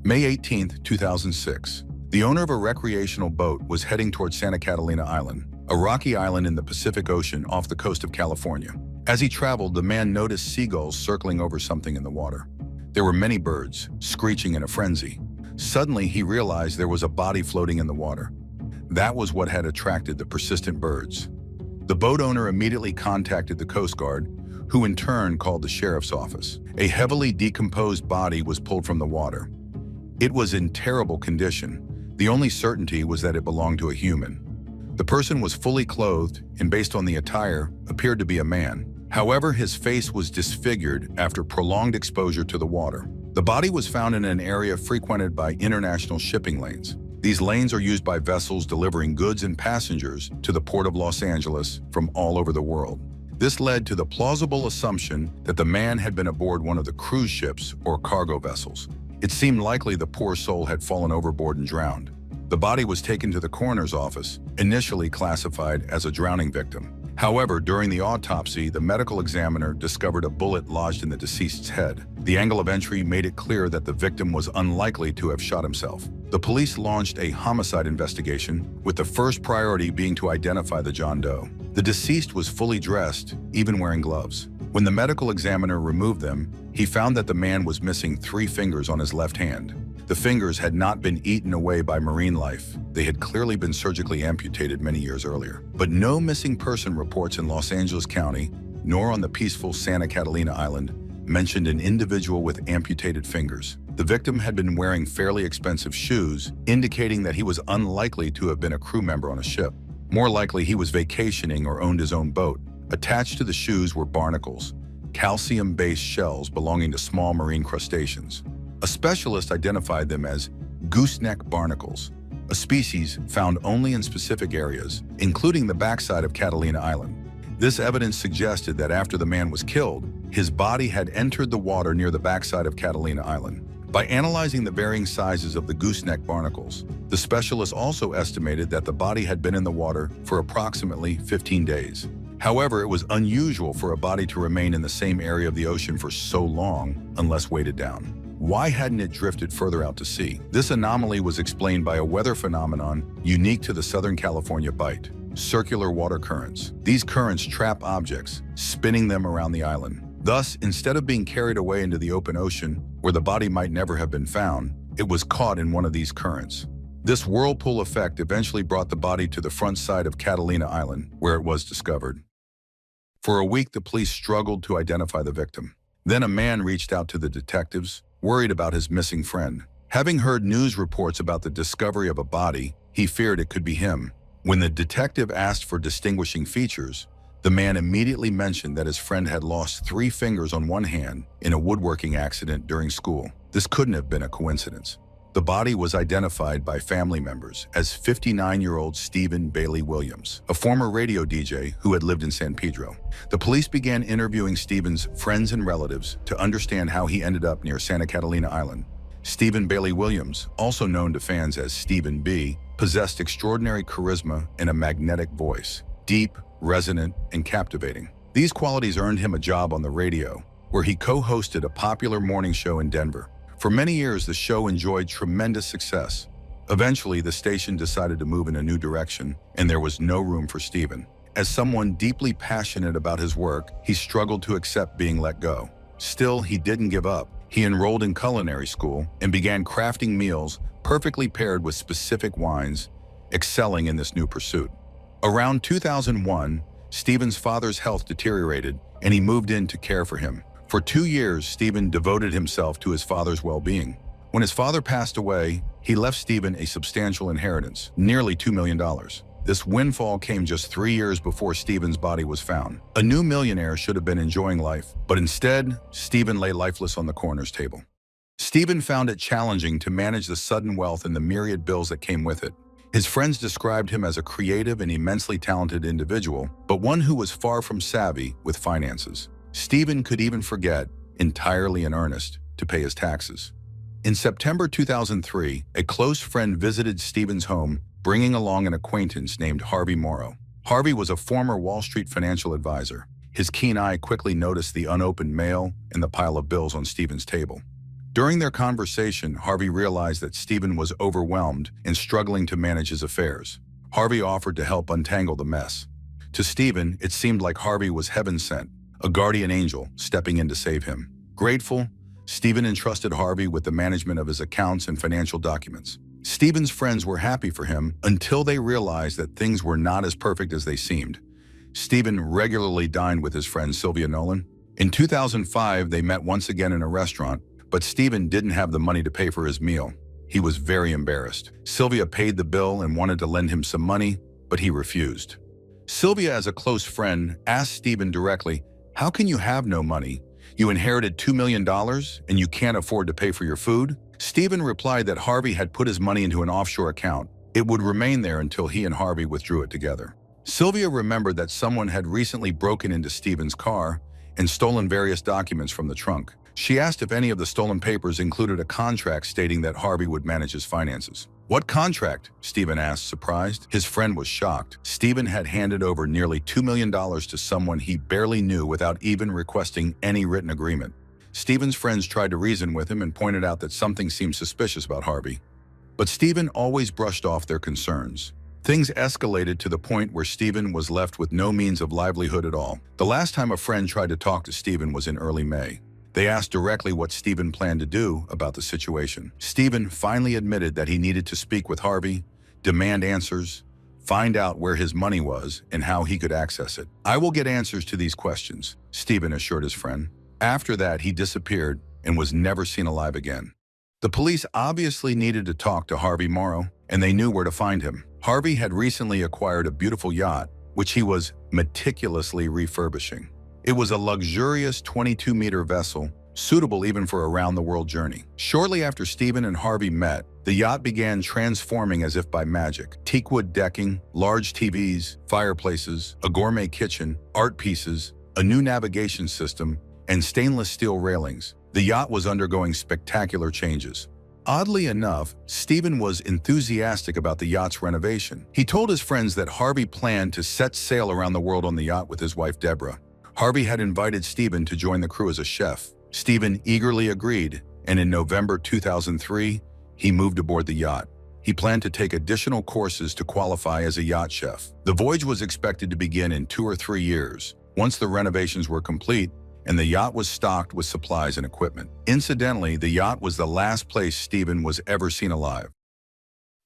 May 18, 2006. The owner of a recreational boat was heading towards Santa Catalina Island, a rocky island in the Pacific Ocean off the coast of California. As he traveled, the man noticed seagulls circling over something in the water. There were many birds, screeching in a frenzy. Suddenly, he realized there was a body floating in the water. That was what had attracted the persistent birds. The boat owner immediately contacted the Coast Guard, who in turn called the sheriff's office. A heavily decomposed body was pulled from the water. It was in terrible condition. The only certainty was that it belonged to a human. The person was fully clothed and, based on the attire, appeared to be a man. However, his face was disfigured after prolonged exposure to the water. The body was found in an area frequented by international shipping lanes. These lanes are used by vessels delivering goods and passengers to the port of Los Angeles from all over the world. This led to the plausible assumption that the man had been aboard one of the cruise ships or cargo vessels. It seemed likely the poor soul had fallen overboard and drowned. The body was taken to the coroner's office, initially classified as a drowning victim. However, during the autopsy, the medical examiner discovered a bullet lodged in the deceased's head. The angle of entry made it clear that the victim was unlikely to have shot himself. The police launched a homicide investigation, with the first priority being to identify the John Doe. The deceased was fully dressed, even wearing gloves. When the medical examiner removed them, he found that the man was missing 3 fingers on his left hand. The fingers had not been eaten away by marine life. They had clearly been surgically amputated many years earlier. But no missing person reports in Los Angeles County, nor on the peaceful Santa Catalina Island, mentioned an individual with amputated fingers. The victim had been wearing fairly expensive shoes, indicating that he was unlikely to have been a crew member on a ship. More likely, he was vacationing or owned his own boat. Attached to the shoes were barnacles, calcium-based shells belonging to small marine crustaceans. A specialist identified them as gooseneck barnacles, a species found only in specific areas, including the backside of Catalina Island. This evidence suggested that after the man was killed, his body had entered the water near the backside of Catalina Island. By analyzing the varying sizes of the gooseneck barnacles, the specialist also estimated that the body had been in the water for approximately 15 days. However, it was unusual for a body to remain in the same area of the ocean for so long unless weighted down. Why hadn't it drifted further out to sea? This anomaly was explained by a weather phenomenon unique to the Southern California Bight: circular water currents. These currents trap objects, spinning them around the island. Thus, instead of being carried away into the open ocean, where the body might never have been found, it was caught in one of these currents. This whirlpool effect eventually brought the body to the front side of Catalina Island, where it was discovered. For a week, the police struggled to identify the victim. Then a man reached out to the detectives, worried about his missing friend. Having heard news reports about the discovery of a body, he feared it could be him. When the detective asked for distinguishing features, the man immediately mentioned that his friend had lost 3 fingers on one hand in a woodworking accident during school. This couldn't have been a coincidence. The body was identified by family members as 59-year-old Stephen Bailey Williams, a former radio DJ who had lived in San Pedro. The police began interviewing Stephen's friends and relatives to understand how he ended up near Santa Catalina Island. Stephen Bailey Williams, also known to fans as Stephen B., possessed extraordinary charisma and a magnetic voice, deep, resonant, and captivating. These qualities earned him a job on the radio, where he co-hosted a popular morning show in Denver. For many years, the show enjoyed tremendous success. Eventually, the station decided to move in a new direction, and there was no room for Stephen. As someone deeply passionate about his work, he struggled to accept being let go. Still, he didn't give up. He enrolled in culinary school and began crafting meals perfectly paired with specific wines, excelling in this new pursuit. Around 2001, Stephen's father's health deteriorated, and he moved in to care for him. For 2 years, Stephen devoted himself to his father's well-being. When his father passed away, he left Stephen a substantial inheritance, nearly $2 million. This windfall came just 3 years before Stephen's body was found. A new millionaire should have been enjoying life, but instead, Stephen lay lifeless on the coroner's table. Stephen found it challenging to manage the sudden wealth and the myriad bills that came with it. His friends described him as a creative and immensely talented individual, but one who was far from savvy with finances. Stephen could even forget, entirely in earnest, to pay his taxes. In September 2003, a close friend visited Stephen's home, bringing along an acquaintance named Harvey Morrow. Harvey was a former Wall Street financial advisor. His keen eye quickly noticed the unopened mail and the pile of bills on Stephen's table. During their conversation, Harvey realized that Stephen was overwhelmed and struggling to manage his affairs. Harvey offered to help untangle the mess. To Stephen, it seemed like Harvey was heaven sent, a guardian angel stepping in to save him. Grateful, Stephen entrusted Harvey with the management of his accounts and financial documents. Stephen's friends were happy for him until they realized that things were not as perfect as they seemed. Stephen regularly dined with his friend Sylvia Nolan. In 2005, they met once again in a restaurant, but Stephen didn't have the money to pay for his meal. He was very embarrassed. Sylvia paid the bill and wanted to lend him some money, but he refused. Sylvia, as a close friend, asked Stephen directly, "How can you have no money? You inherited $2 million and you can't afford to pay for your food?" Stephen replied that Harvey had put his money into an offshore account. It would remain there until he and Harvey withdrew it together. Sylvia remembered that someone had recently broken into Stephen's car and stolen various documents from the trunk. She asked if any of the stolen papers included a contract stating that Harvey would manage his finances. "What contract?" Stephen asked, surprised. His friend was shocked. Stephen had handed over nearly $2 million to someone he barely knew without even requesting any written agreement. Stephen's friends tried to reason with him and pointed out that something seemed suspicious about Harvey. But Stephen always brushed off their concerns. Things escalated to the point where Stephen was left with no means of livelihood at all. The last time a friend tried to talk to Stephen was in early May. They asked directly what Stephen planned to do about the situation. Stephen finally admitted that he needed to speak with Harvey, demand answers, find out where his money was and how he could access it. "I will get answers to these questions," Stephen assured his friend. After that, he disappeared and was never seen alive again. The police obviously needed to talk to Harvey Morrow, and they knew where to find him. Harvey had recently acquired a beautiful yacht, which he was meticulously refurbishing. It was a luxurious 22-meter vessel, suitable even for a round-the-world journey. Shortly after Stephen and Harvey met, the yacht began transforming as if by magic. Teakwood decking, large TVs, fireplaces, a gourmet kitchen, art pieces, a new navigation system, and stainless steel railings. The yacht was undergoing spectacular changes. Oddly enough, Stephen was enthusiastic about the yacht's renovation. He told his friends that Harvey planned to set sail around the world on the yacht with his wife Deborah. Harvey had invited Stephen to join the crew as a chef. Stephen eagerly agreed, and in November 2003, he moved aboard the yacht. He planned to take additional courses to qualify as a yacht chef. The voyage was expected to begin in 2 or 3 years, once the renovations were complete and the yacht was stocked with supplies and equipment. Incidentally, the yacht was the last place Stephen was ever seen alive.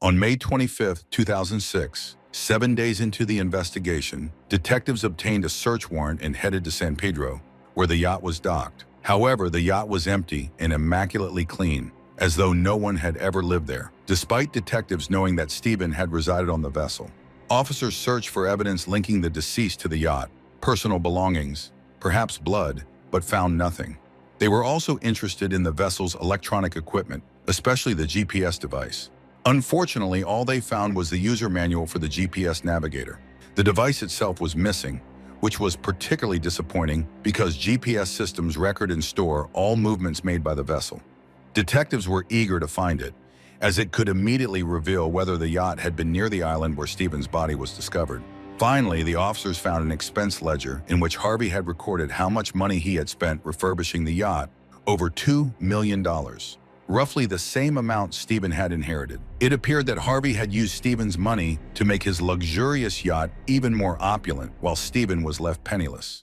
On May 25, 2006, 7 days into the investigation, detectives obtained a search warrant and headed to San Pedro, where the yacht was docked. However, the yacht was empty and immaculately clean, as though no one had ever lived there, despite detectives knowing that Stephen had resided on the vessel. Officers searched for evidence linking the deceased to the yacht, personal belongings, perhaps blood, but found nothing. They were also interested in the vessel's electronic equipment, especially the GPS device. Unfortunately, all they found was the user manual for the GPS navigator. The device itself was missing, which was particularly disappointing because GPS systems record and store all movements made by the vessel. Detectives were eager to find it, as it could immediately reveal whether the yacht had been near the island where Stephen's body was discovered. Finally, the officers found an expense ledger in which Harvey had recorded how much money he had spent refurbishing the yacht, over $2 million, roughly the same amount Stephen had inherited. It appeared that Harvey had used Stephen's money to make his luxurious yacht even more opulent, while Stephen was left penniless.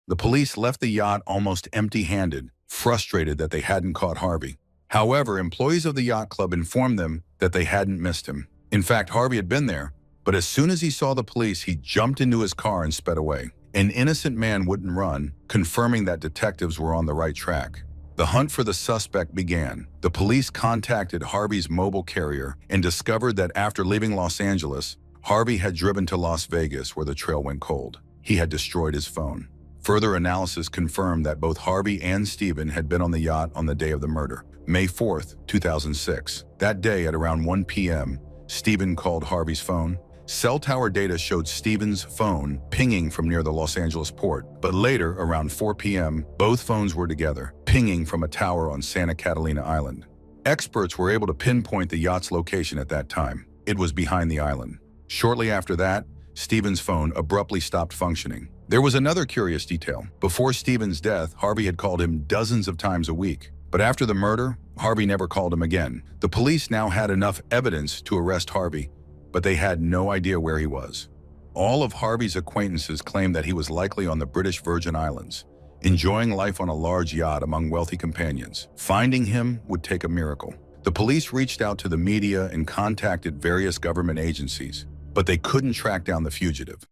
The police left the yacht almost empty-handed, frustrated that they hadn't caught Harvey. However, employees of the yacht club informed them that they hadn't missed him. In fact, Harvey had been there, but as soon as he saw the police, he jumped into his car and sped away. An innocent man wouldn't run, confirming that detectives were on the right track. The hunt for the suspect began. The police contacted Harvey's mobile carrier and discovered that after leaving Los Angeles, Harvey had driven to Las Vegas where the trail went cold. He had destroyed his phone. Further analysis confirmed that both Harvey and Stephen had been on the yacht on the day of the murder, May 4th, 2006. That day at around 1 p.m., Stephen called Harvey's phone. Cell tower data showed Stephen's phone pinging from near the Los Angeles port, but later, around 4 p.m., both phones were together, pinging from a tower on Santa Catalina Island. Experts were able to pinpoint the yacht's location at that time. It was behind the island. Shortly after that, Stephen's phone abruptly stopped functioning. There was another curious detail. Before Stephen's death, Harvey had called him dozens of times a week. But after the murder, Harvey never called him again. The police now had enough evidence to arrest Harvey, but they had no idea where he was. All of Harvey's acquaintances claimed that he was likely on the British Virgin Islands, enjoying life on a large yacht among wealthy companions. Finding him would take a miracle. The police reached out to the media and contacted various government agencies, but they couldn't track down the fugitive.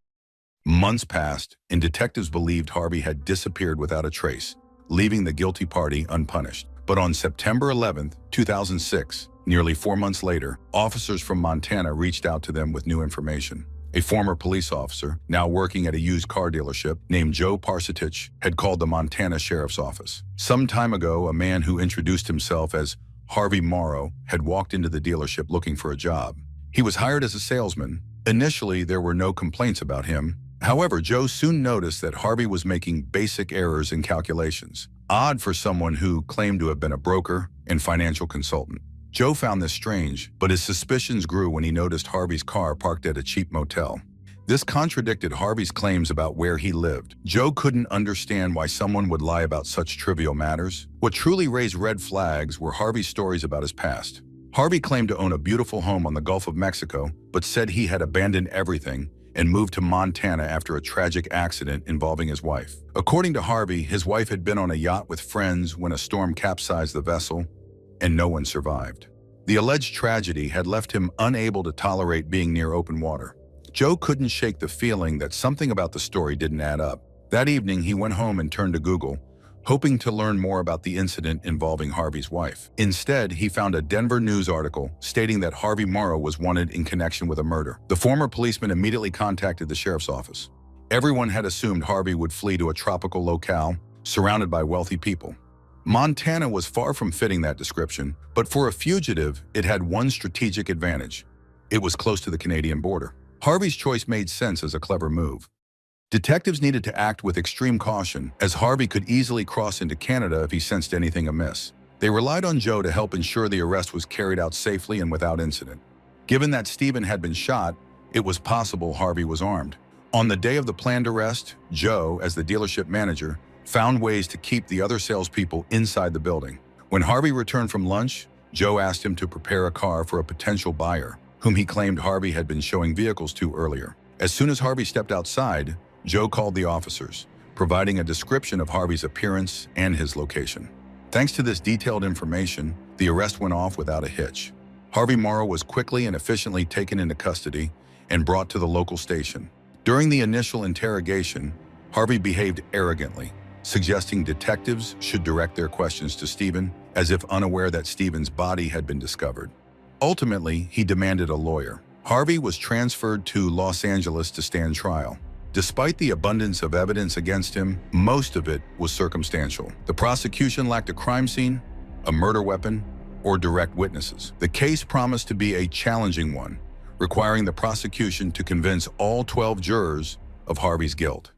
Months passed, and detectives believed Harvey had disappeared without a trace, leaving the guilty party unpunished. But on September 11, 2006, nearly 4 months later, officers from Montana reached out to them with new information. A former police officer, now working at a used car dealership, named Joe Parsitich, had called the Montana Sheriff's Office. Some time ago, a man who introduced himself as Harvey Morrow had walked into the dealership looking for a job. He was hired as a salesman. Initially, there were no complaints about him. However, Joe soon noticed that Harvey was making basic errors in calculations, odd for someone who claimed to have been a broker and financial consultant. Joe found this strange, but his suspicions grew when he noticed Harvey's car parked at a cheap motel. This contradicted Harvey's claims about where he lived. Joe couldn't understand why someone would lie about such trivial matters. What truly raised red flags were Harvey's stories about his past. Harvey claimed to own a beautiful home on the Gulf of Mexico, but said he had abandoned everything and moved to Montana after a tragic accident involving his wife. According to Harvey, his wife had been on a yacht with friends when a storm capsized the vessel, and no one survived. The alleged tragedy had left him unable to tolerate being near open water. Joe couldn't shake the feeling that something about the story didn't add up. That evening, he went home and turned to Google, hoping to learn more about the incident involving Harvey's wife. Instead, he found a Denver News article stating that Harvey Morrow was wanted in connection with a murder. The former policeman immediately contacted the sheriff's office. Everyone had assumed Harvey would flee to a tropical locale surrounded by wealthy people. Montana was far from fitting that description, but for a fugitive, it had one strategic advantage. It was close to the Canadian border. Harvey's choice made sense as a clever move. Detectives needed to act with extreme caution, as Harvey could easily cross into Canada if he sensed anything amiss. They relied on Joe to help ensure the arrest was carried out safely and without incident. Given that Stephen had been shot, it was possible Harvey was armed. On the day of the planned arrest, Joe, as the dealership manager, found ways to keep the other salespeople inside the building. When Harvey returned from lunch, Joe asked him to prepare a car for a potential buyer, whom he claimed Harvey had been showing vehicles to earlier. As soon as Harvey stepped outside, Joe called the officers, providing a description of Harvey's appearance and his location. Thanks to this detailed information, the arrest went off without a hitch. Harvey Morrow was quickly and efficiently taken into custody and brought to the local station. During the initial interrogation, Harvey behaved arrogantly, suggesting detectives should direct their questions to Stephen, as if unaware that Stephen's body had been discovered. Ultimately, he demanded a lawyer. Harvey was transferred to Los Angeles to stand trial. Despite the abundance of evidence against him, most of it was circumstantial. The prosecution lacked a crime scene, a murder weapon, or direct witnesses. The case promised to be a challenging one, requiring the prosecution to convince all 12 jurors of Harvey's guilt.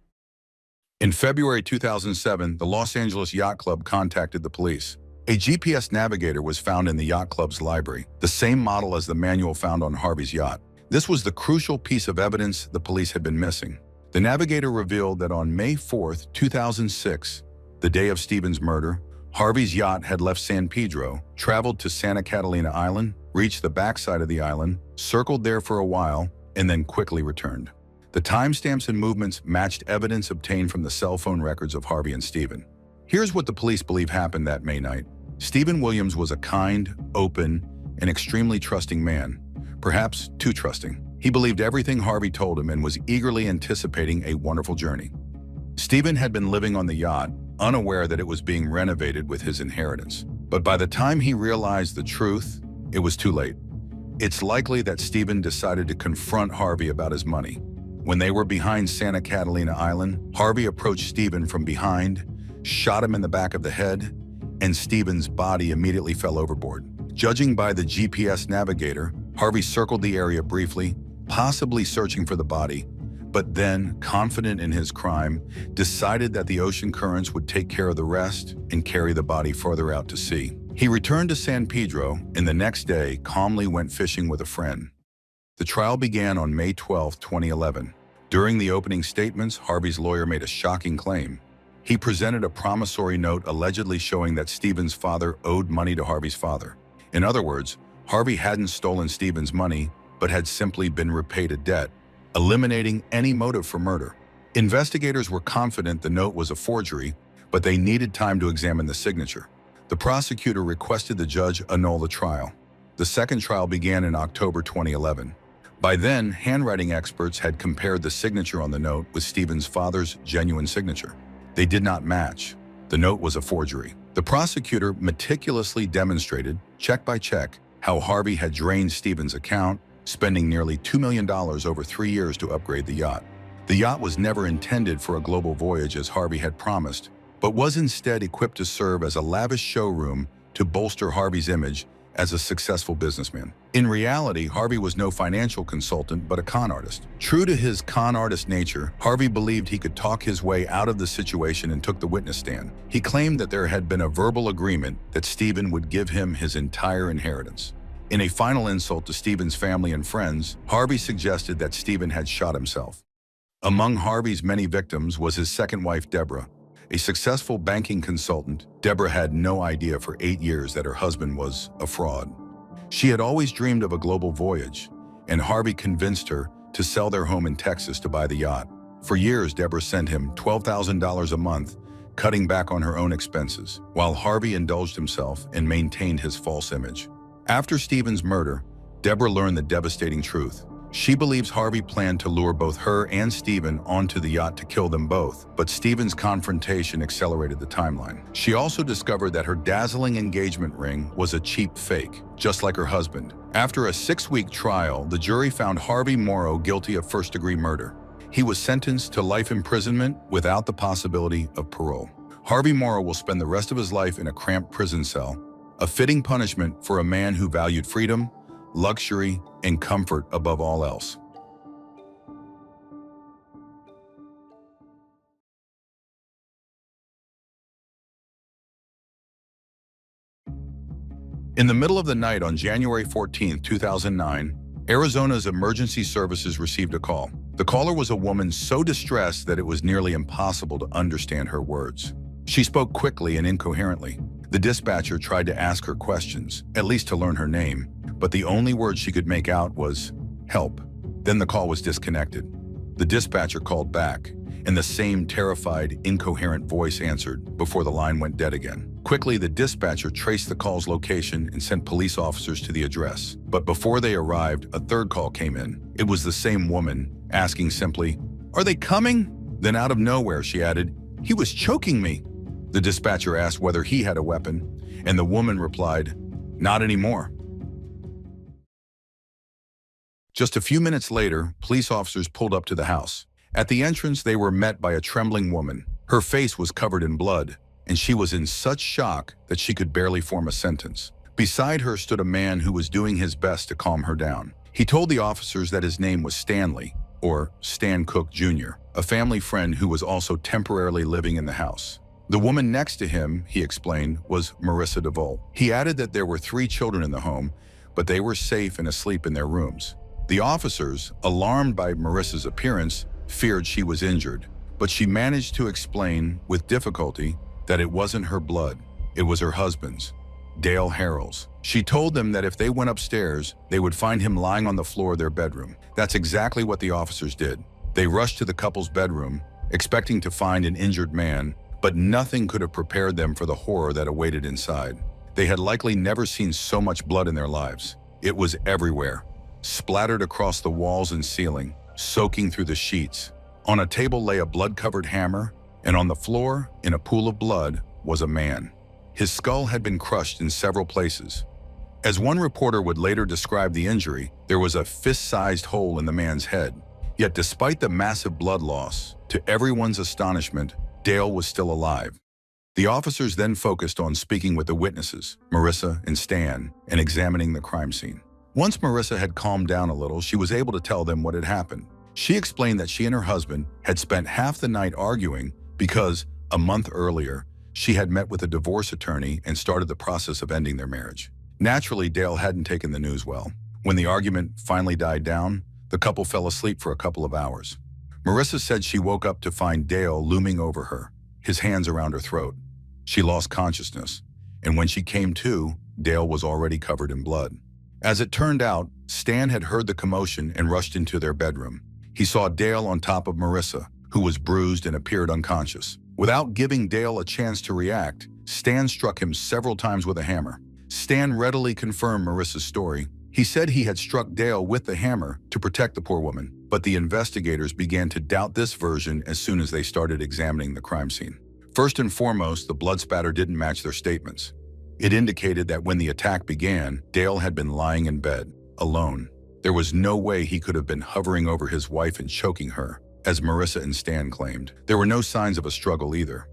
In February 2007, the Los Angeles Yacht Club contacted the police. A GPS navigator was found in the yacht club's library, the same model as the manual found on Harvey's yacht. This was the crucial piece of evidence the police had been missing. The navigator revealed that on May 4, 2006, the day of Stephen's murder, Harvey's yacht had left San Pedro, traveled to Santa Catalina Island, reached the backside of the island, circled there for a while, and then quickly returned. The timestamps and movements matched evidence obtained from the cell phone records of Harvey and Stephen. Here's what the police believe happened that May night. Stephen Williams was a kind, open, and extremely trusting man, perhaps too trusting. He believed everything Harvey told him and was eagerly anticipating a wonderful journey. Stephen had been living on the yacht, unaware that it was being renovated with his inheritance. But by the time he realized the truth, it was too late. It's likely that Stephen decided to confront Harvey about his money. When they were behind Santa Catalina Island, Harvey approached Stephen from behind, shot him in the back of the head, and Stephen's body immediately fell overboard. Judging by the GPS navigator, Harvey circled the area briefly, possibly searching for the body, but then, confident in his crime, decided that the ocean currents would take care of the rest and carry the body further out to sea. He returned to San Pedro and the next day calmly went fishing with a friend. The trial began on May 12, 2011. During the opening statements, Harvey's lawyer made a shocking claim. He presented a promissory note allegedly showing that Stephen's father owed money to Harvey's father. In other words, Harvey hadn't stolen Stephen's money, but had simply been repaid a debt, eliminating any motive for murder. Investigators were confident the note was a forgery, but they needed time to examine the signature. The prosecutor requested the judge annul the trial. The second trial began in October 2011. By then, handwriting experts had compared the signature on the note with Stephen's father's genuine signature. They did not match. The note was a forgery. The prosecutor meticulously demonstrated, check by check, how Harvey had drained Stephen's account, spending nearly $2 million over 3 years to upgrade the yacht. The yacht was never intended for a global voyage as Harvey had promised, but was instead equipped to serve as a lavish showroom to bolster Harvey's image as a successful businessman. In reality, Harvey was no financial consultant, but a con artist. True to his con artist nature, Harvey believed he could talk his way out of the situation and took the witness stand. He claimed that there had been a verbal agreement that Stephen would give him his entire inheritance. In a final insult to Stephen's family and friends, Harvey suggested that Stephen had shot himself. Among Harvey's many victims was his second wife, Deborah. A successful banking consultant, Deborah had no idea for 8 years that her husband was a fraud. She had always dreamed of a global voyage, and Harvey convinced her to sell their home in Texas to buy the yacht. For years, Deborah sent him $12,000 a month, cutting back on her own expenses, while Harvey indulged himself and maintained his false image. After Stephen's murder, Deborah learned the devastating truth. She believes Harvey planned to lure both her and Stephen onto the yacht to kill them both, but Stephen's confrontation accelerated the timeline. She also discovered that her dazzling engagement ring was a cheap fake, just like her husband. After a 6-week trial, the jury found Harvey Morrow guilty of first-degree murder. He was sentenced to life imprisonment without the possibility of parole. Harvey Morrow will spend the rest of his life in a cramped prison cell, a fitting punishment for a man who valued freedom, luxury, and comfort above all else. In the middle of the night on January 14, 2009, Arizona's emergency services received a call. The caller was a woman so distressed that it was nearly impossible to understand her words. She spoke quickly and incoherently. The dispatcher tried to ask her questions, at least to learn her name, but the only word she could make out was, "Help." Then the call was disconnected. The dispatcher called back, and the same terrified, incoherent voice answered before the line went dead again. Quickly, the dispatcher traced the call's location and sent police officers to the address. But before they arrived, a third call came in. It was the same woman, asking simply, "Are they coming?" Then out of nowhere, she added, "He was choking me." The dispatcher asked whether he had a weapon, and the woman replied, "Not anymore." Just a few minutes later, police officers pulled up to the house. At the entrance, they were met by a trembling woman. Her face was covered in blood, and she was in such shock that she could barely form a sentence. Beside her stood a man who was doing his best to calm her down. He told the officers that his name was Stanley, or Stan Cook Jr., a family friend who was also temporarily living in the house. The woman next to him, he explained, was Marissa DeVolt. He added that there were 3 children in the home, but they were safe and asleep in their rooms. The officers, alarmed by Marissa's appearance, feared she was injured, but she managed to explain with difficulty that it wasn't her blood, it was her husband's, Dale Harrell's. She told them that if they went upstairs, they would find him lying on the floor of their bedroom. That's exactly what the officers did. They rushed to the couple's bedroom, expecting to find an injured man, but nothing could have prepared them for the horror that awaited inside. They had likely never seen so much blood in their lives. It was everywhere, splattered across the walls and ceiling, soaking through the sheets. On a table lay a blood-covered hammer, and on the floor, in a pool of blood, was a man. His skull had been crushed in several places. As one reporter would later describe the injury, there was a fist-sized hole in the man's head. Yet despite the massive blood loss, to everyone's astonishment, Dale was still alive. The officers then focused on speaking with the witnesses, Marissa and Stan, and examining the crime scene. Once Marissa had calmed down a little, she was able to tell them what had happened. She explained that she and her husband had spent half the night arguing because, a month earlier, she had met with a divorce attorney and started the process of ending their marriage. Naturally, Dale hadn't taken the news well. When the argument finally died down, the couple fell asleep for a couple of hours. Marissa said she woke up to find Dale looming over her. his hands around her throat. She lost consciousness, and when she came to, Dale was already covered in blood. As it turned out, Stan had heard the commotion and rushed into their bedroom. He saw Dale on top of Marissa, who was bruised and appeared unconscious. Without giving Dale a chance to react, Stan struck him several times with a hammer. Stan readily confirmed Marissa's story. He said he had struck Dale with the hammer to protect the poor woman, but the investigators began to doubt this version as soon as they started examining the crime scene. First and foremost, the blood spatter didn't match their statements. It indicated that when the attack began, Dale had been lying in bed, alone. There was no way he could have been hovering over his wife and choking her, as Marissa and Stan claimed. There were no signs of a struggle either.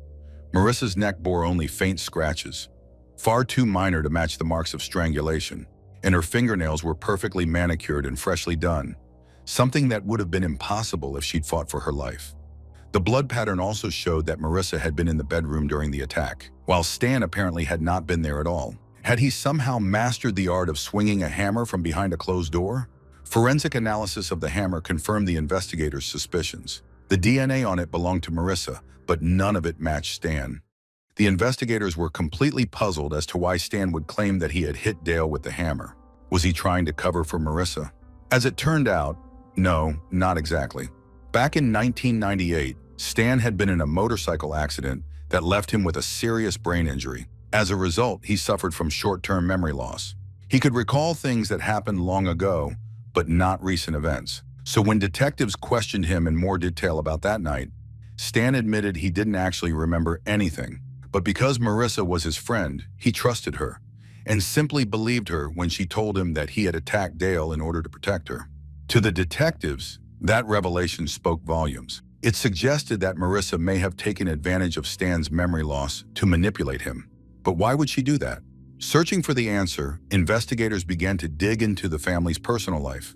Marissa's neck bore only faint scratches, far too minor to match the marks of strangulation, and her fingernails were perfectly manicured and freshly done, something that would have been impossible if she'd fought for her life. The blood pattern also showed that Marissa had been in the bedroom during the attack, while Stan apparently had not been there at all. Had he somehow mastered the art of swinging a hammer from behind a closed door? Forensic analysis of the hammer confirmed the investigators' suspicions. The DNA on it belonged to Marissa, but none of it matched Stan. The investigators were completely puzzled as to why Stan would claim that he had hit Dale with the hammer. Was he trying to cover for Marissa? As it turned out, no, not exactly. Back in 1998, Stan had been in a motorcycle accident that left him with a serious brain injury. As a result, he suffered from short-term memory loss. He could recall things that happened long ago, but not recent events. So when detectives questioned him in more detail about that night, Stan admitted he didn't actually remember anything. But because Marissa was his friend, he trusted her and simply believed her when she told him that he had attacked Dale in order to protect her. To the detectives, that revelation spoke volumes. It suggested that Marissa may have taken advantage of Stan's memory loss to manipulate him. But why would she do that? Searching for the answer, investigators began to dig into the family's personal life.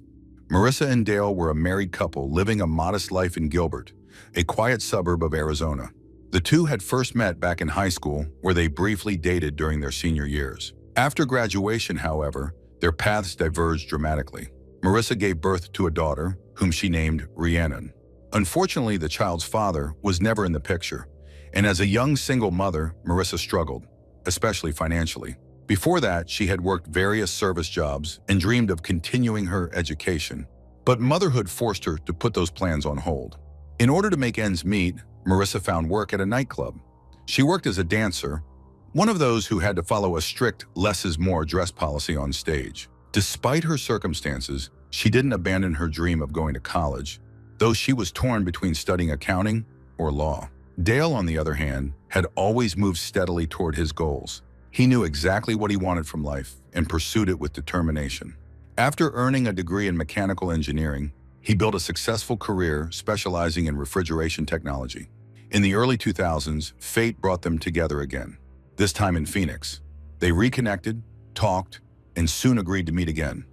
Marissa and Dale were a married couple living a modest life in Gilbert, a quiet suburb of Arizona. The two had first met back in high school, where they briefly dated during their senior years. After graduation, however, their paths diverged dramatically. Marissa gave birth to a daughter, whom she named Rhiannon. Unfortunately, the child's father was never in the picture, and as a young single mother, Marissa struggled, especially financially. Before that, she had worked various service jobs and dreamed of continuing her education, but motherhood forced her to put those plans on hold. In order to make ends meet, Marissa found work at a nightclub. She worked as a dancer, one of those who had to follow a strict less is more dress policy on stage. Despite her circumstances, she didn't abandon her dream of going to college, though she was torn between studying accounting or law. Dale, on the other hand, had always moved steadily toward his goals. He knew exactly what he wanted from life and pursued it with determination. After earning a degree in mechanical engineering, he built a successful career specializing in refrigeration technology. In the early 2000s, fate brought them together again, this time in Phoenix. They reconnected, talked, and soon agreed to meet again.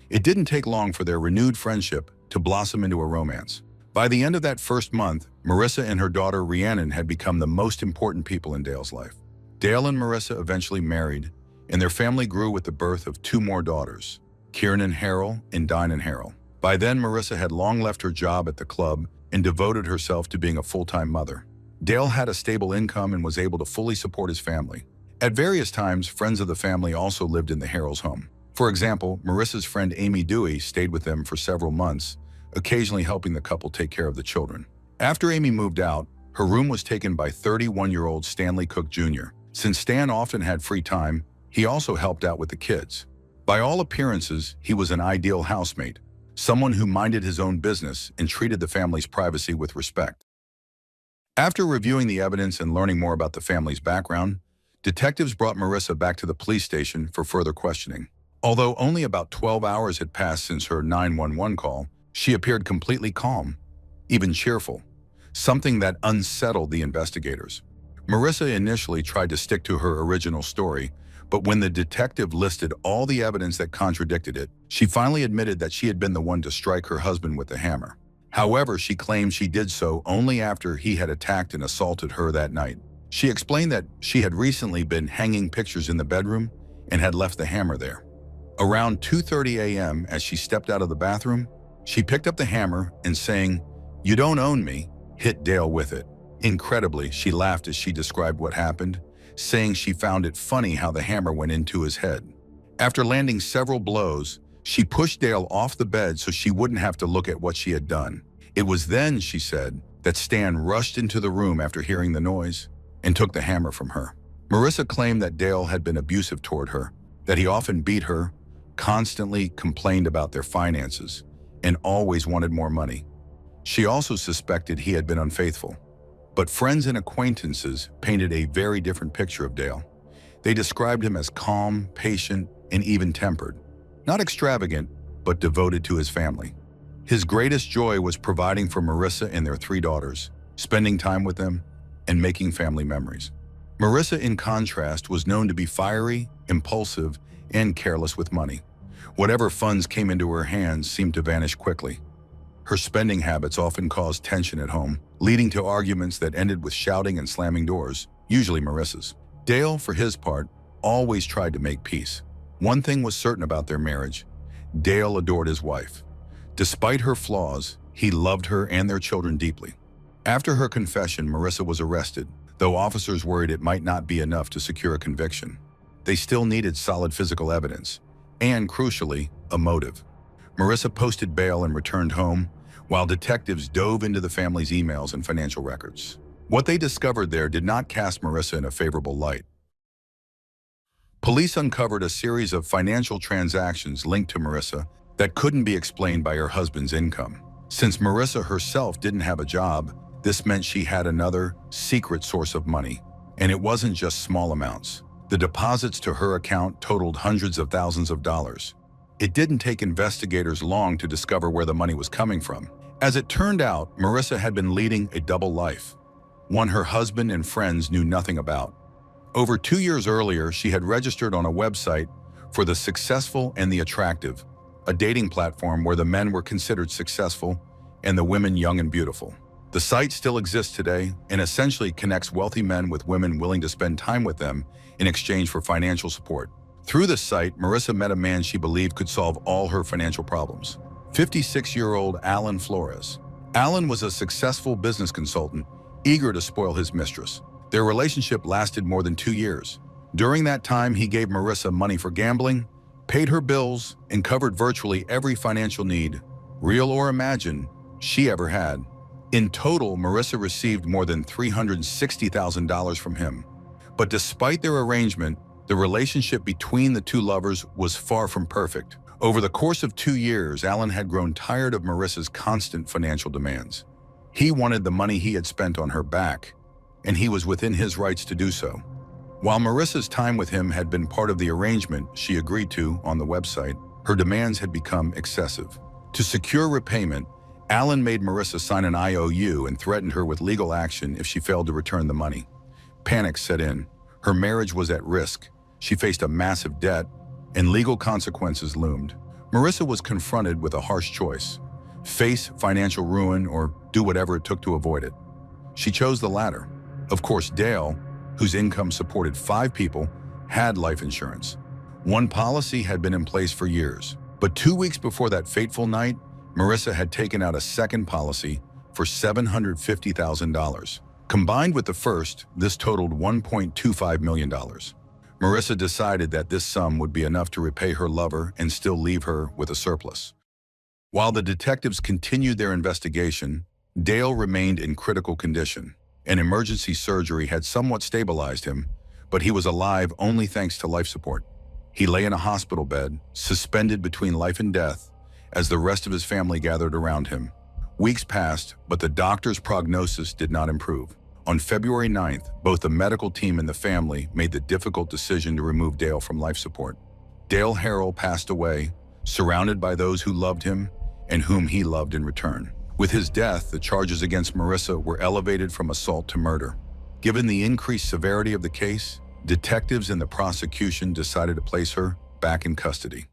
It didn't take long for their renewed friendship to blossom into a romance. By the end of that first month, Marissa and her daughter Rhiannon had become the most important people in Dale's life. Dale and Marissa eventually married, and their family grew with the birth of two more daughters, Kieran Harrell and Dinah Harrell. By then, Marissa had long left her job at the club and devoted herself to being a full-time mother. Dale had a stable income and was able to fully support his family. At various times, friends of the family also lived in the Harrells' home. For example, Marissa's friend Amy Dewey stayed with them for several months, occasionally helping the couple take care of the children. After Amy moved out, her room was taken by 31-year-old Stanley Cook Jr. Since Stan often had free time, he also helped out with the kids. By all appearances, he was an ideal housemate, someone who minded his own business and treated the family's privacy with respect. After reviewing the evidence and learning more about the family's background, detectives brought Marissa back to the police station for further questioning. Although only about 12 hours had passed since her 911 call, she appeared completely calm, even cheerful, something that unsettled the investigators. Marissa initially tried to stick to her original story, but when the detective listed all the evidence that contradicted it, she finally admitted that she had been the one to strike her husband with the hammer. However, she claimed she did so only after he had attacked and assaulted her that night. She explained that she had recently been hanging pictures in the bedroom and had left the hammer there. Around 2:30 a.m., as she stepped out of the bathroom, she picked up the hammer and saying, "You don't own me," hit Dale with it. Incredibly, she laughed as she described what happened, saying she found it funny how the hammer went into his head. After landing several blows, she pushed Dale off the bed so she wouldn't have to look at what she had done. It was then, she said, that Stan rushed into the room after hearing the noise and took the hammer from her. Marissa claimed that Dale had been abusive toward her, that he often beat her, constantly complained about their finances, and always wanted more money. She also suspected he had been unfaithful. But friends and acquaintances painted a very different picture of Dale. They described him as calm, patient, and even-tempered. Not extravagant, but devoted to his family. His greatest joy was providing for Marissa and their 3 daughters, spending time with them, and making family memories. Marissa, in contrast, was known to be fiery, impulsive, and careless with money. Whatever funds came into her hands seemed to vanish quickly. Her spending habits often caused tension at home, leading to arguments that ended with shouting and slamming doors, usually Marissa's. Dale, for his part, always tried to make peace. One thing was certain about their marriage: Dale adored his wife. Despite her flaws, he loved her and their children deeply. After her confession, Marissa was arrested, though officers worried it might not be enough to secure a conviction. They still needed solid physical evidence, and, crucially, a motive. Marissa posted bail and returned home, while detectives dove into the family's emails and financial records. What they discovered there did not cast Marissa in a favorable light. Police uncovered a series of financial transactions linked to Marissa that couldn't be explained by her husband's income. Since Marissa herself didn't have a job, this meant she had another, secret source of money. And it wasn't just small amounts. The deposits to her account totaled hundreds of thousands of dollars. It didn't take investigators long to discover where the money was coming from. As it turned out, Marissa had been leading a double life, one her husband and friends knew nothing about. Over 2 years earlier, she had registered on a website for The Successful and the Attractive, a dating platform where the men were considered successful and the women young and beautiful. The site still exists today and essentially connects wealthy men with women willing to spend time with them in exchange for financial support. Through the site, Marissa met a man she believed could solve all her financial problems: 56-year-old Alan Flores. Alan was a successful business consultant, eager to spoil his mistress. Their relationship lasted more than 2 years. During that time, he gave Marissa money for gambling, paid her bills, and covered virtually every financial need, real or imagined, she ever had. In total, Marissa received more than $360,000 from him. But despite their arrangement, the relationship between the two lovers was far from perfect. Over the course of 2 years, Alan had grown tired of Marissa's constant financial demands. He wanted the money he had spent on her back, and he was within his rights to do so. While Marissa's time with him had been part of the arrangement she agreed to on the website, her demands had become excessive. To secure repayment, Alan made Marissa sign an IOU and threatened her with legal action if she failed to return the money. Panic set in. Her marriage was at risk. She faced a massive debt, and legal consequences loomed. Marissa was confronted with a harsh choice: face financial ruin or do whatever it took to avoid it. She chose the latter. Of course, Dale, whose income supported 5 people, had life insurance. One policy had been in place for years, but 2 weeks before that fateful night, Marissa had taken out a second policy for $750,000. Combined with the first, this totaled $1.25 million. Marissa decided that this sum would be enough to repay her lover and still leave her with a surplus. While the detectives continued their investigation, Dale remained in critical condition. An emergency surgery had somewhat stabilized him, but he was alive only thanks to life support. He lay in a hospital bed, suspended between life and death, as the rest of his family gathered around him. Weeks passed, but the doctor's prognosis did not improve. On February 9th, both the medical team and the family made the difficult decision to remove Dale from life support. Dale Harrell passed away, surrounded by those who loved him and whom he loved in return. With his death, the charges against Marissa were elevated from assault to murder. Given the increased severity of the case, detectives and the prosecution decided to place her back in custody.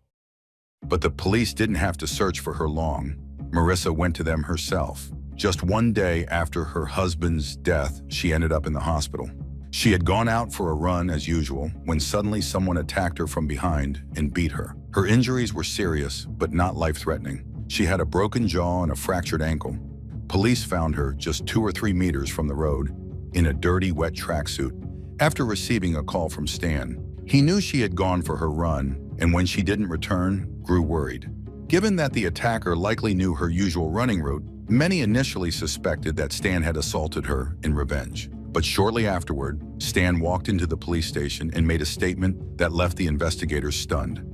But the police didn't have to search for her long. Marissa went to them herself. Just 1 day after her husband's death, she ended up in the hospital. She had gone out for a run as usual when suddenly someone attacked her from behind and beat her. Her injuries were serious, but not life-threatening. She had a broken jaw and a fractured ankle, Police found her just 2 or 3 meters from the road in a dirty, wet tracksuit after receiving a call from Stan. He knew she had gone for her run, and when she didn't return, grew worried. Given that the attacker likely knew her usual running route, many initially suspected that Stan had assaulted her in revenge. But shortly afterward, Stan walked into the police station and made a statement that left the investigators stunned.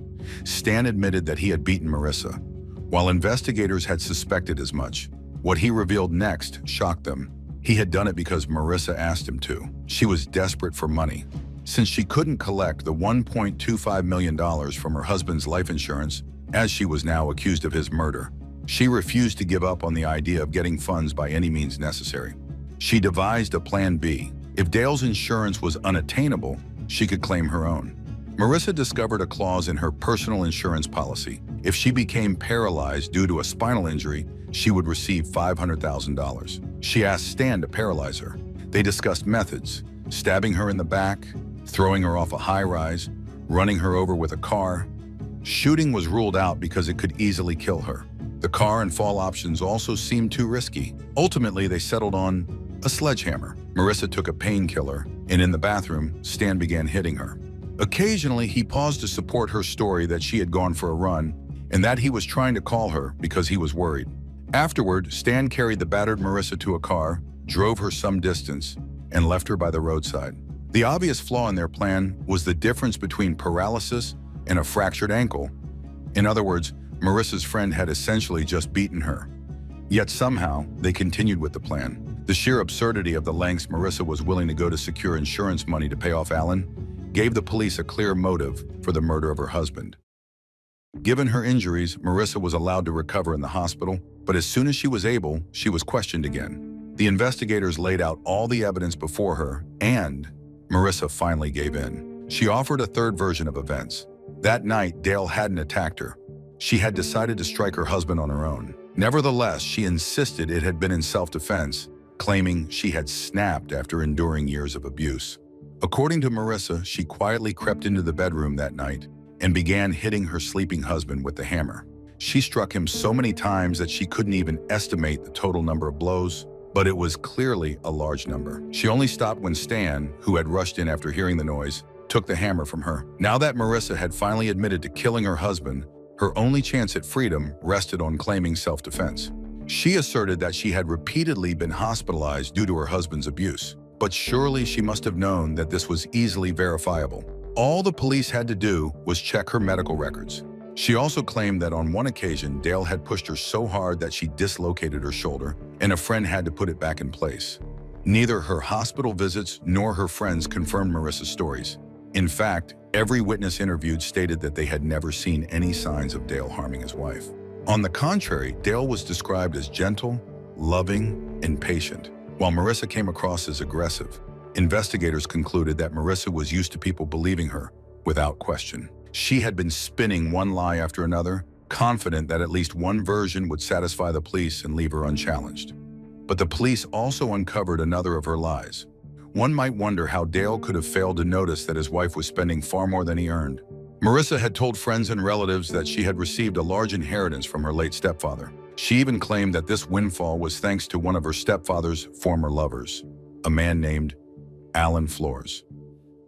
Stan admitted that he had beaten Marissa, while investigators had suspected as much. What he revealed next shocked them. He had done it because Marissa asked him to. She was desperate for money. Since she couldn't collect the $1.25 million from her husband's life insurance, as she was now accused of his murder, she refused to give up on the idea of getting funds by any means necessary. She devised a plan B. If Dale's insurance was unattainable, she could claim her own. Marissa discovered a clause in her personal insurance policy. If she became paralyzed due to a spinal injury, she would receive $500,000. She asked Stan to paralyze her. They discussed methods: stabbing her in the back, throwing her off a high-rise, running her over with a car. Shooting was ruled out because it could easily kill her. The car and fall options also seemed too risky. Ultimately, they settled on a sledgehammer. Marissa took a painkiller, and in the bathroom, Stan began hitting her. Occasionally, he paused to support her story that she had gone for a run and that he was trying to call her because he was worried. Afterward, Stan carried the battered Marissa to a car, drove her some distance, and left her by the roadside. The obvious flaw in their plan was the difference between paralysis and a fractured ankle. In other words, Marissa's friend had essentially just beaten her. Yet somehow, they continued with the plan. The sheer absurdity of the lengths Marissa was willing to go to secure insurance money to pay off Alan gave the police a clear motive for the murder of her husband. Given her injuries, Marissa was allowed to recover in the hospital, but as soon as she was able, she was questioned again. The investigators laid out all the evidence before her, and Marissa finally gave in. She offered a third version of events. That night, Dale hadn't attacked her. She had decided to strike her husband on her own. Nevertheless, she insisted it had been in self-defense, claiming she had snapped after enduring years of abuse. According to Marissa, she quietly crept into the bedroom that night and began hitting her sleeping husband with the hammer. She struck him so many times that she couldn't even estimate the total number of blows, but it was clearly a large number. She only stopped when Stan, who had rushed in after hearing the noise, took the hammer from her. Now that Marissa had finally admitted to killing her husband, her only chance at freedom rested on claiming self-defense. She asserted that she had repeatedly been hospitalized due to her husband's abuse, but surely she must have known that this was easily verifiable. All the police had to do was check her medical records. She also claimed that on one occasion, Dale had pushed her so hard that she dislocated her shoulder, and a friend had to put it back in place. Neither her hospital visits nor her friends confirmed Marissa's stories. In fact, every witness interviewed stated that they had never seen any signs of Dale harming his wife. On the contrary, Dale was described as gentle, loving, and patient, while Marissa came across as aggressive. Investigators concluded that Marissa was used to people believing her without question. She had been spinning one lie after another, confident that at least one version would satisfy the police and leave her unchallenged. But the police also uncovered another of her lies. One might wonder how Dale could have failed to notice that his wife was spending far more than he earned. Marissa had told friends and relatives that she had received a large inheritance from her late stepfather. She even claimed that this windfall was thanks to one of her stepfather's former lovers, a man named Alan Flores.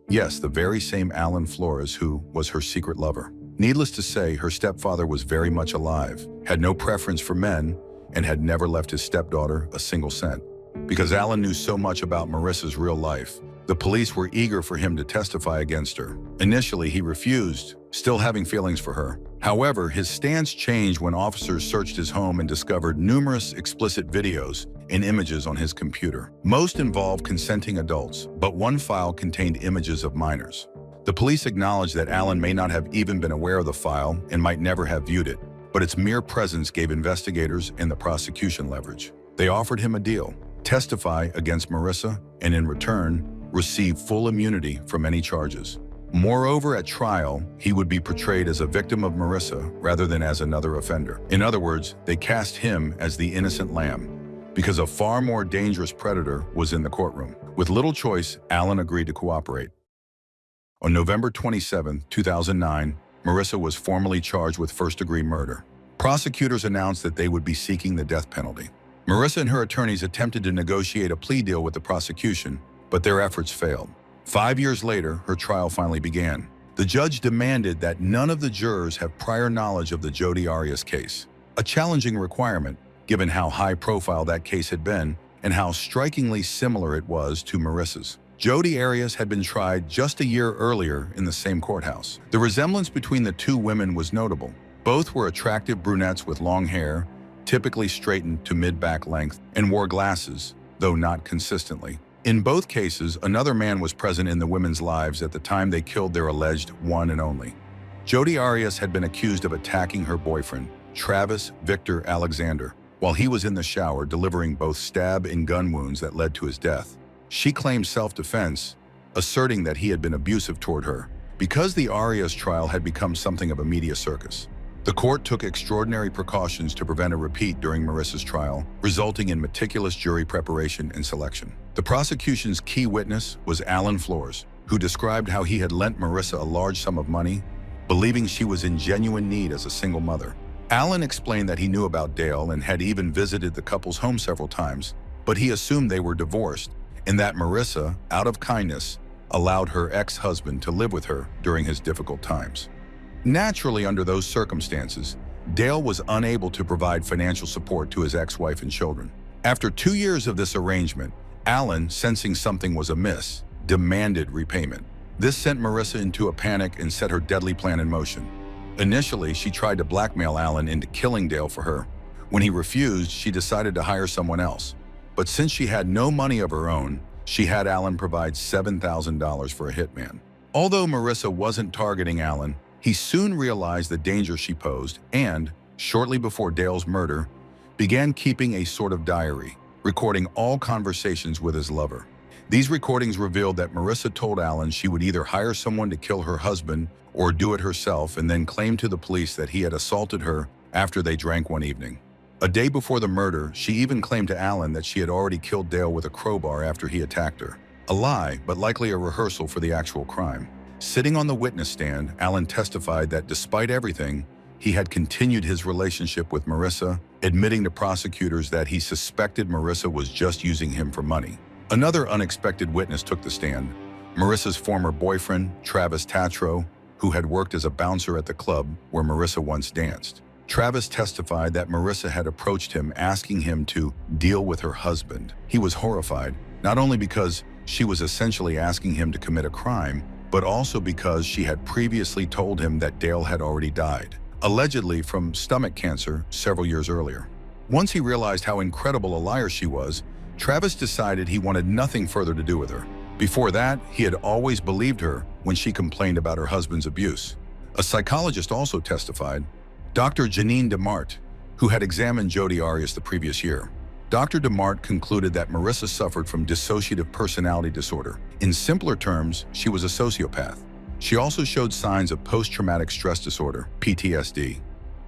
Yes, the very same Alan Flores who was her secret lover. Needless to say, her stepfather was very much alive, had no preference for men, and had never left his stepdaughter a single cent. Because Alan knew so much about Marissa's real life, the police were eager for him to testify against her. Initially, he refused, still having feelings for her. However, his stance changed when officers searched his home and discovered numerous explicit videos and images on his computer. Most involved consenting adults, but one file contained images of minors. The police acknowledged that Alan may not have even been aware of the file and might never have viewed it, but its mere presence gave investigators and the prosecution leverage. They offered him a deal: testify against Marissa, and in return, receive full immunity from any charges. Moreover, at trial, he would be portrayed as a victim of Marissa rather than as another offender. In other words, they cast him as the innocent lamb, because a far more dangerous predator was in the courtroom. With little choice, Alan agreed to cooperate. On November 27, 2009, Marissa was formally charged with first-degree murder. Prosecutors announced that they would be seeking the death penalty. Marissa and her attorneys attempted to negotiate a plea deal with the prosecution, but their efforts failed. 5 years later, her trial finally began. The judge demanded that none of the jurors have prior knowledge of the Jodi Arias case, a challenging requirement given how high-profile that case had been and how strikingly similar it was to Marissa's. Jodi Arias had been tried just a year earlier in the same courthouse. The resemblance between the two women was notable. Both were attractive brunettes with long hair, typically straightened to mid-back length, and wore glasses, though not consistently. In both cases, another man was present in the women's lives at the time they killed their alleged one and only. Jodi Arias had been accused of attacking her boyfriend, Travis Victor Alexander, while he was in the shower delivering both stab and gun wounds that led to his death. She claimed self-defense, asserting that he had been abusive toward her. Because the Arias trial had become something of a media circus, the court took extraordinary precautions to prevent a repeat during Marissa's trial, resulting in meticulous jury preparation and selection. The prosecution's key witness was Alan Flores, who described how he had lent Marissa a large sum of money, believing she was in genuine need as a single mother. Alan explained that he knew about Dale and had even visited the couple's home several times, but he assumed they were divorced and that Marissa, out of kindness, allowed her ex-husband to live with her during his difficult times. Naturally, under those circumstances, Dale was unable to provide financial support to his ex-wife and children. After 2 years of this arrangement, Alan, sensing something was amiss, demanded repayment. This sent Marissa into a panic and set her deadly plan in motion. Initially, she tried to blackmail Alan into killing Dale for her. When he refused, she decided to hire someone else. But since she had no money of her own, she had Alan provide $7,000 for a hitman. Although Marissa wasn't targeting Alan, he soon realized the danger she posed and, shortly before Dale's murder, began keeping a sort of diary, recording all conversations with his lover. These recordings revealed that Marissa told Alan she would either hire someone to kill her husband or do it herself, and then claimed to the police that he had assaulted her after they drank one evening. A day before the murder, she even claimed to Alan that she had already killed Dale with a crowbar after he attacked her. A lie, but likely a rehearsal for the actual crime. Sitting on the witness stand, Alan testified that despite everything, he had continued his relationship with Marissa, admitting to prosecutors that he suspected Marissa was just using him for money. Another unexpected witness took the stand, Marissa's former boyfriend, Travis Tatro, who had worked as a bouncer at the club where Marissa once danced. Travis testified that Marissa had approached him asking him to deal with her husband. He was horrified, not only because she was essentially asking him to commit a crime, but also because she had previously told him that Dale had already died, allegedly from stomach cancer several years earlier. Once he realized how incredible a liar she was, Travis decided he wanted nothing further to do with her. Before that, he had always believed her when she complained about her husband's abuse. A psychologist also testified, Dr. Janine DeMart, who had examined Jodi Arias the previous year. Dr. DeMart concluded that Marissa suffered from dissociative personality disorder. In simpler terms, she was a sociopath. She also showed signs of post-traumatic stress disorder, PTSD.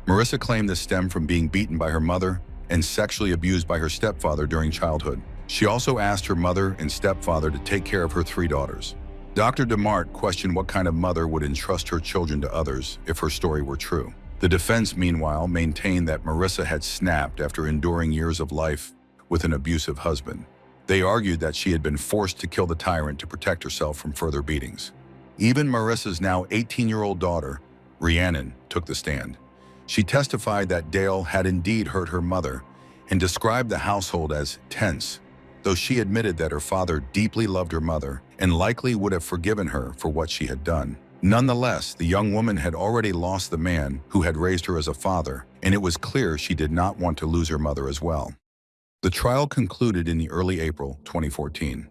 Marissa claimed this stemmed from being beaten by her mother and sexually abused by her stepfather during childhood. She also asked her mother and stepfather to take care of her 3 daughters. Dr. DeMart questioned what kind of mother would entrust her children to others if her story were true. The defense, meanwhile, maintained that Marissa had snapped after enduring years of life with an abusive husband. They argued that she had been forced to kill the tyrant to protect herself from further beatings. Even Marissa's now 18-year-old daughter, Rhiannon, took the stand. She testified that Dale had indeed hurt her mother and described the household as tense, though she admitted that her father deeply loved her mother and likely would have forgiven her for what she had done. Nonetheless, the young woman had already lost the man who had raised her as a father, and it was clear she did not want to lose her mother as well. The trial concluded in early April 2014.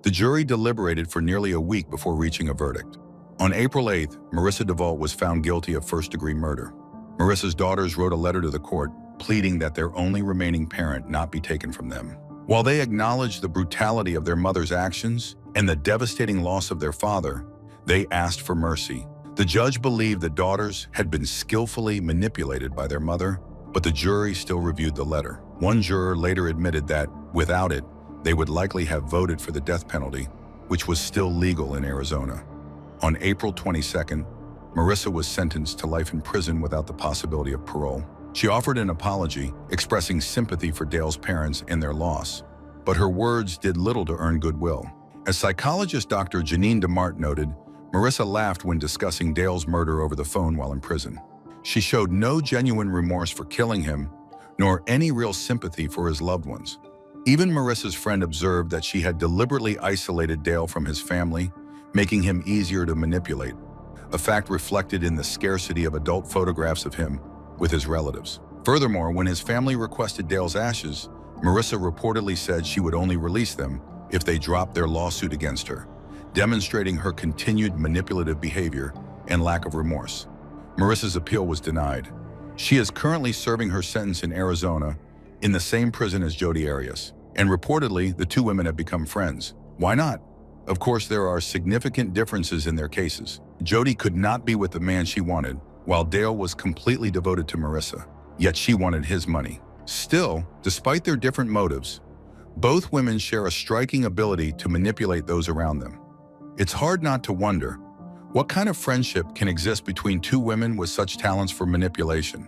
The jury deliberated for nearly a week before reaching a verdict. On April 8th, Marissa DeVault was found guilty of first-degree murder. Marissa's daughters wrote a letter to the court pleading that their only remaining parent not be taken from them. While they acknowledged the brutality of their mother's actions and the devastating loss of their father, they asked for mercy. The judge believed the daughters had been skillfully manipulated by their mother, but the jury still reviewed the letter. One juror later admitted that, without it, they would likely have voted for the death penalty, which was still legal in Arizona. On April 22nd, Marissa was sentenced to life in prison without the possibility of parole. She offered an apology, expressing sympathy for Dale's parents and their loss. But her words did little to earn goodwill. As psychologist Dr. Janine DeMart noted, Marissa laughed when discussing Dale's murder over the phone while in prison. She showed no genuine remorse for killing him, nor any real sympathy for his loved ones. Even Marissa's friend observed that she had deliberately isolated Dale from his family, making him easier to manipulate, a fact reflected in the scarcity of adult photographs of him with his relatives. Furthermore, when his family requested Dale's ashes, Marissa reportedly said she would only release them if they dropped their lawsuit against her, demonstrating her continued manipulative behavior and lack of remorse. Marissa's appeal was denied. She is currently serving her sentence in Arizona, in the same prison as Jodi Arias, and reportedly the two women have become friends. Why not? Of course, there are significant differences in their cases. Jodi could not be with the man she wanted, while Dale was completely devoted to Marissa, yet she wanted his money. Still, despite their different motives, both women share a striking ability to manipulate those around them. It's hard not to wonder, what kind of friendship can exist between two women with such talents for manipulation?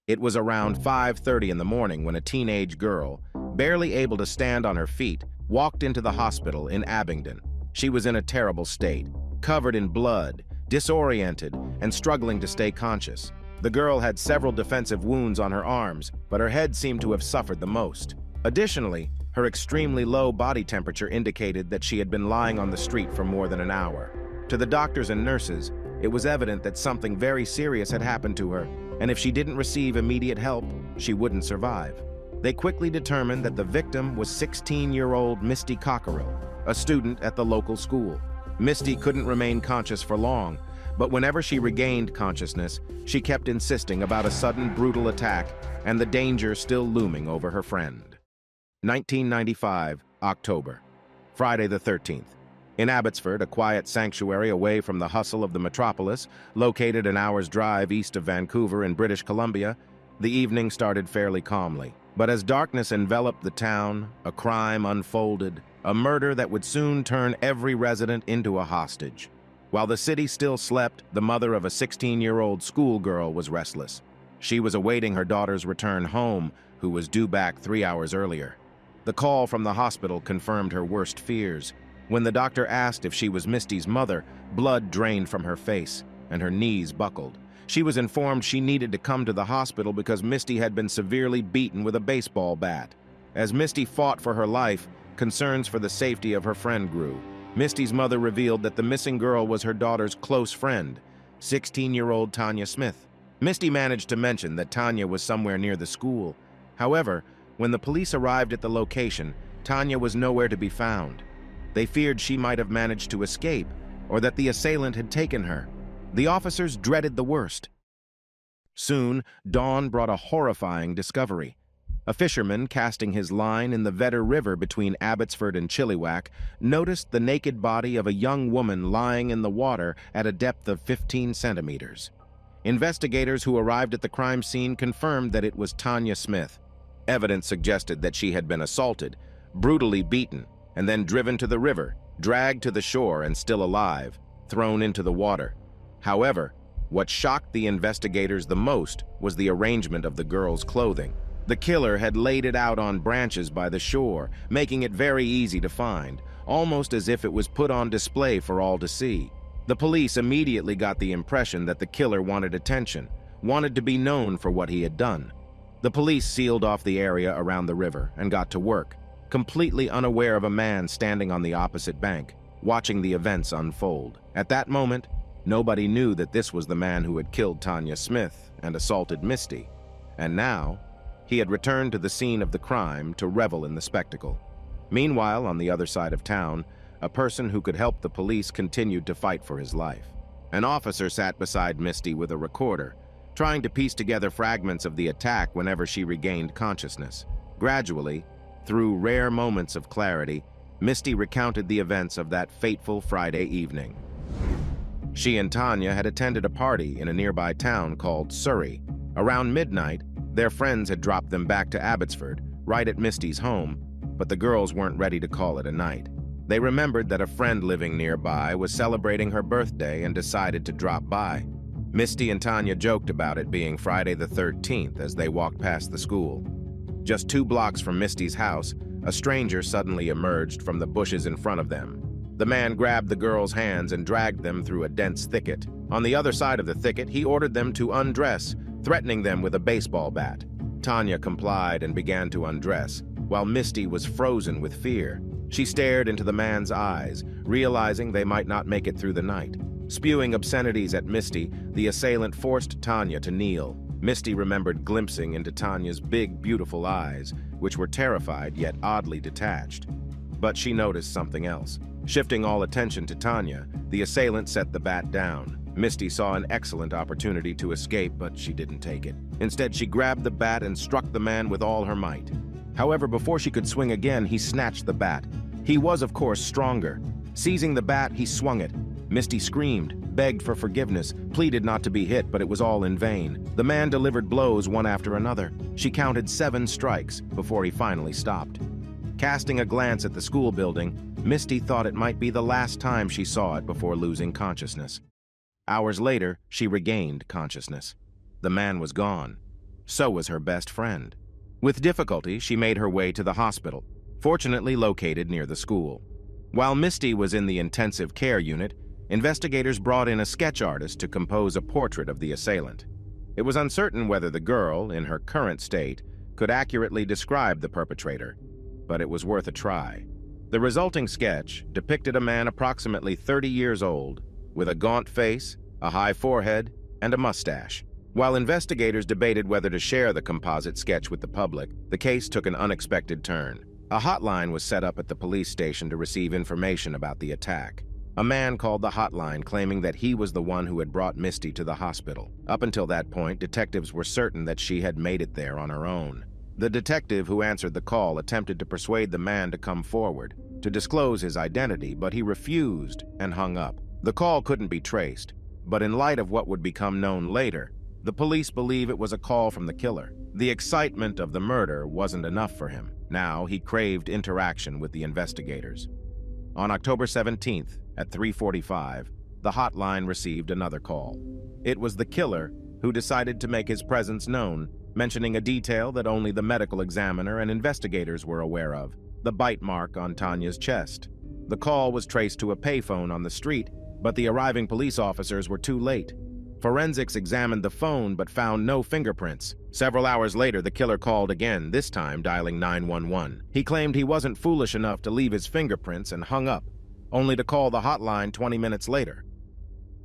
It was around 5:30 in the morning when a teenage girl, barely able to stand on her feet, walked into the hospital in Abingdon. She was in a terrible state, covered in blood, disoriented, and struggling to stay conscious. The girl had several defensive wounds on her arms, but her head seemed to have suffered the most. Additionally, her extremely low body temperature indicated that she had been lying on the street for more than an hour. To the doctors and nurses, it was evident that something very serious had happened to her, and if she didn't receive immediate help, she wouldn't survive. They quickly determined that the victim was 16-year-old Misty Cockerill, a student at the local school. Misty couldn't remain conscious for long, but whenever she regained consciousness, she kept insisting about a sudden brutal attack and the danger still looming over her friend. 1995, October, Friday the 13th. In Abbotsford, a quiet sanctuary away from the hustle of the metropolis, located an hour's drive east of Vancouver in British Columbia, the evening started fairly calmly. But as darkness enveloped the town, a crime unfolded, a murder that would soon turn every resident into a hostage. While the city still slept, the mother of a 16-year-old schoolgirl was restless. She was awaiting her daughter's return home, who was due back 3 hours earlier. The call from the hospital confirmed her worst fears. When the doctor asked if she was Misty's mother, blood drained from her face, and her knees buckled. She was informed she needed to come to the hospital because Misty had been severely beaten with a baseball bat. As Misty fought for her life, concerns for the safety of her friend grew. Misty's mother revealed that the missing girl was her daughter's close friend, 16-year-old Tanya Smith. Misty managed to mention that Tanya was somewhere near the school. However, when the police arrived at the location, Tanya was nowhere to be found. They feared she might have managed to escape, or that the assailant had taken her. The officers dreaded the worst. Soon, dawn brought a horrifying discovery. A fisherman casting his line in the Vedder River between Abbotsford and Chilliwack noticed the naked body of a young woman lying in the water at a depth of 15 centimeters. Investigators who arrived at the crime scene confirmed that it was Tanya Smith. Evidence suggested that she had been assaulted, brutally beaten, and then driven to the river, dragged to the shore and still alive, thrown into the water. However, what shocked the investigators the most was the arrangement of the girl's clothing. The killer had laid it out on branches by the shore, making it very easy to find, almost as if it was put on display for all to see. The police immediately got the impression that the killer wanted attention, wanted to be known for what he had done. The police sealed off the area around the river and got to work, completely unaware of a man standing on the opposite bank, watching the events unfold. At that moment, nobody knew that this was the man who had killed Tanya Smith and assaulted Misty. And now, he had returned to the scene of the crime to revel in the spectacle. Meanwhile, on the other side of town, a person who could help the police continued to fight for his life. An officer sat beside Misty with a recorder, trying to piece together fragments of the attack whenever she regained consciousness. Gradually, through rare moments of clarity, Misty recounted the events of that fateful Friday evening. She and Tanya had attended a party in a nearby town called Surrey. Around midnight, their friends had dropped them back to Abbotsford, right at Misty's home, but the girls weren't ready to call it a night. They remembered that a friend living nearby was celebrating her birthday and decided to drop by. Misty and Tanya joked about it being Friday the 13th as they walked past the school. Just 2 blocks from Misty's house, a stranger suddenly emerged from the bushes in front of them. The man grabbed the girls' hands and dragged them through a dense thicket. On the other side of the thicket, he ordered them to undress, threatening them with a baseball bat. Tanya complied and began to undress, while Misty was frozen with fear. She stared into the man's eyes, realizing they might not make it through the night. Spewing obscenities at Misty, the assailant forced Tanya to kneel. Misty remembered glimpsing into Tanya's big, beautiful eyes, which were terrified yet oddly detached. But she noticed something else. Shifting all attention to Tanya, the assailant set the bat down. Misty saw an excellent opportunity to escape, but she didn't take it. Instead, she grabbed the bat and struck the man with all her might. However, before she could swing again, he snatched the bat. He was, of course, stronger. Seizing the bat, he swung it. Misty screamed, begged for forgiveness, pleaded not to be hit, but it was all in vain. The man delivered blows one after another. She counted 7 strikes before he finally stopped. Casting a glance at the school building, Misty thought it might be the last time she saw it before losing consciousness. Hours later, she regained consciousness. The man was gone. So was her best friend. With difficulty, she made her way to the hospital, fortunately located near the school. While Misty was in the intensive care unit, investigators brought in a sketch artist to compose a portrait of the assailant. It was uncertain whether the girl, in her current state, could accurately describe the perpetrator, but it was worth a try. The resulting sketch depicted a man approximately 30 years old, with a gaunt face, a high forehead, and a mustache. While investigators debated whether to share the composite sketch with the public, the case took an unexpected turn. A hotline was set up at the police station to receive information about the attack. A man called the hotline claiming that he was the one who had brought Misty to the hospital. Up until that point, detectives were certain that she had made it there on her own. The detective who answered the call attempted to persuade the man to come forward, to disclose his identity, but he refused and hung up. The call couldn't be traced, but in light of what would become known later, the police believe it was a call from the killer. The excitement of the murder wasn't enough for him. Now he craved interaction with the investigators. On October 17th, at 3:45, the hotline received another call. It was the killer who decided to make his presence known, mentioning a detail that only the medical examiner and investigators were aware of: the bite mark on Tanya's chest. The call was traced to a payphone on the street, but the arriving police officers were too late. Forensics examined the phone but found no fingerprints. Several hours later, the killer called again, this time dialing 911. He claimed he wasn't foolish enough to leave his fingerprints and hung up, only to call the hotline 20 minutes later.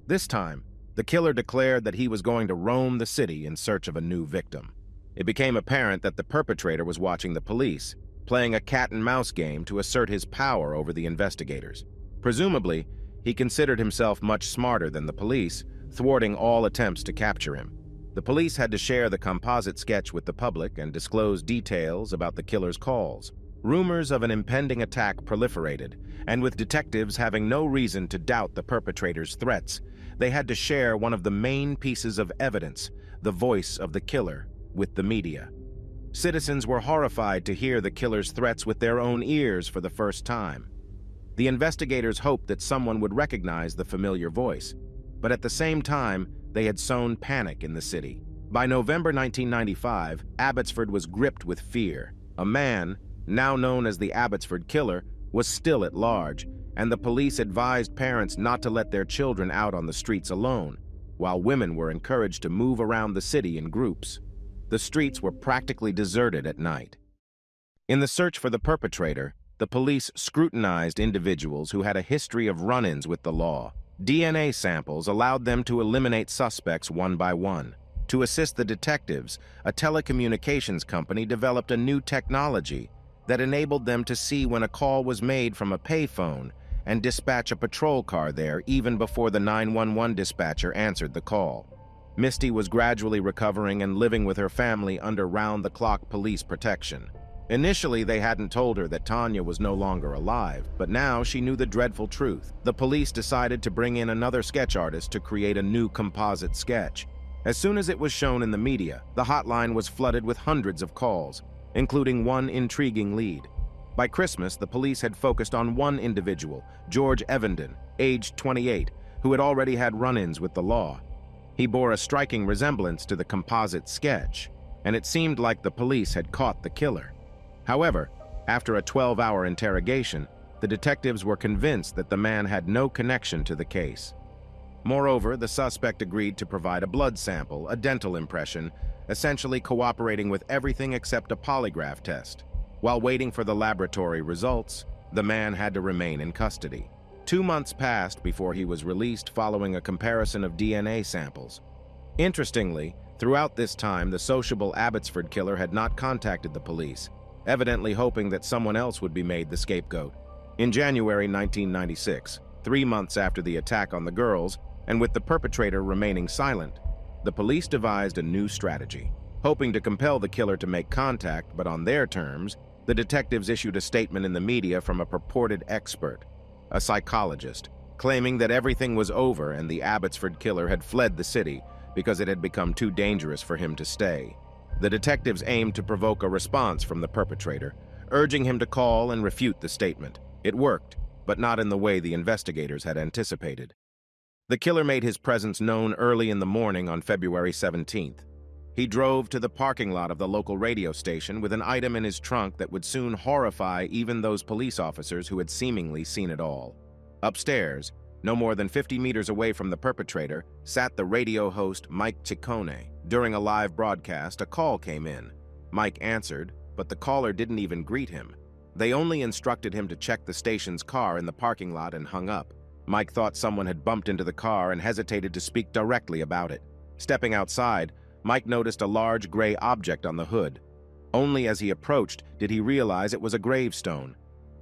This time, the killer declared that he was going to roam the city in search of a new victim. It became apparent that the perpetrator was watching the police, playing a cat-and-mouse game to assert his power over the investigators. Presumably, he considered himself much smarter than the police, thwarting all attempts to capture him. The police had to share the composite sketch with the public and disclose details about the killer's calls. Rumors of an impending attack proliferated, and with detectives having no reason to doubt the perpetrator's threats, they had to share one of the main pieces of evidence, the voice of the killer, with the media. Citizens were horrified to hear the killer's threats with their own ears for the first time. The investigators hoped that someone would recognize the familiar voice, but at the same time, they had sown panic in the city. By November 1995, Abbotsford was gripped with fear. A man, now known as the Abbotsford Killer, was still at large, and the police advised parents not to let their children out on the streets alone, while women were encouraged to move around the city in groups. The streets were practically deserted at night. In the search for the perpetrator, the police scrutinized individuals who had a history of run-ins with the law. DNA samples allowed them to eliminate suspects one by one. To assist the detectives, a telecommunications company developed a new technology that enabled them to see when a call was made from a payphone and dispatch a patrol car there even before the 911 dispatcher answered the call. Misty was gradually recovering and living with her family under round-the-clock police protection. Initially, they hadn't told her that Tanya was no longer alive, but now she knew the dreadful truth. The police decided to bring in another sketch artist to create a new composite sketch. As soon as it was shown in the media, the hotline was flooded with hundreds of calls, including one intriguing lead. By Christmas, the police had focused on one individual, George Evenden, aged 28, who had already had run-ins with the law. He bore a striking resemblance to the composite sketch, and it seemed like the police had caught the killer. However, after a 12-hour interrogation, the detectives were convinced that the man had no connection to the case. Moreover, the suspect agreed to provide a blood sample, a dental impression, essentially cooperating with everything except a polygraph test. While waiting for the laboratory results, the man had to remain in custody. 2 months passed before he was released following a comparison of DNA samples. Interestingly, throughout this time, the sociable Abbotsford killer had not contacted the police, evidently hoping that someone else would be made the scapegoat. In January 1996, 3 months after the attack on the girls, and with the perpetrator remaining silent, the police devised a new strategy. Hoping to compel the killer to make contact, but on their terms, the detectives issued a statement in the media from a purported expert, a psychologist, claiming that everything was over and the Abbotsford killer had fled the city because it had become too dangerous for him to stay. The detectives aimed to provoke a response from the perpetrator, urging him to call and refute the statement. It worked, but not in the way the investigators had anticipated. The killer made his presence known early in the morning on February 17th. He drove to the parking lot of the local radio station with an item in his trunk that would soon horrify even those police officers who had seemingly seen it all. Upstairs, no more than 50 meters away from the perpetrator, sat the radio host Mike Ciccone. During a live broadcast, a call came in. Mike answered, but the caller didn't even greet him. They only instructed him to check the station's car in the parking lot and hung up. Mike thought someone had bumped into the car and hesitated to speak directly about it. Stepping outside, Mike noticed a large gray object on the hood. Only as he approached did he realize it was a gravestone.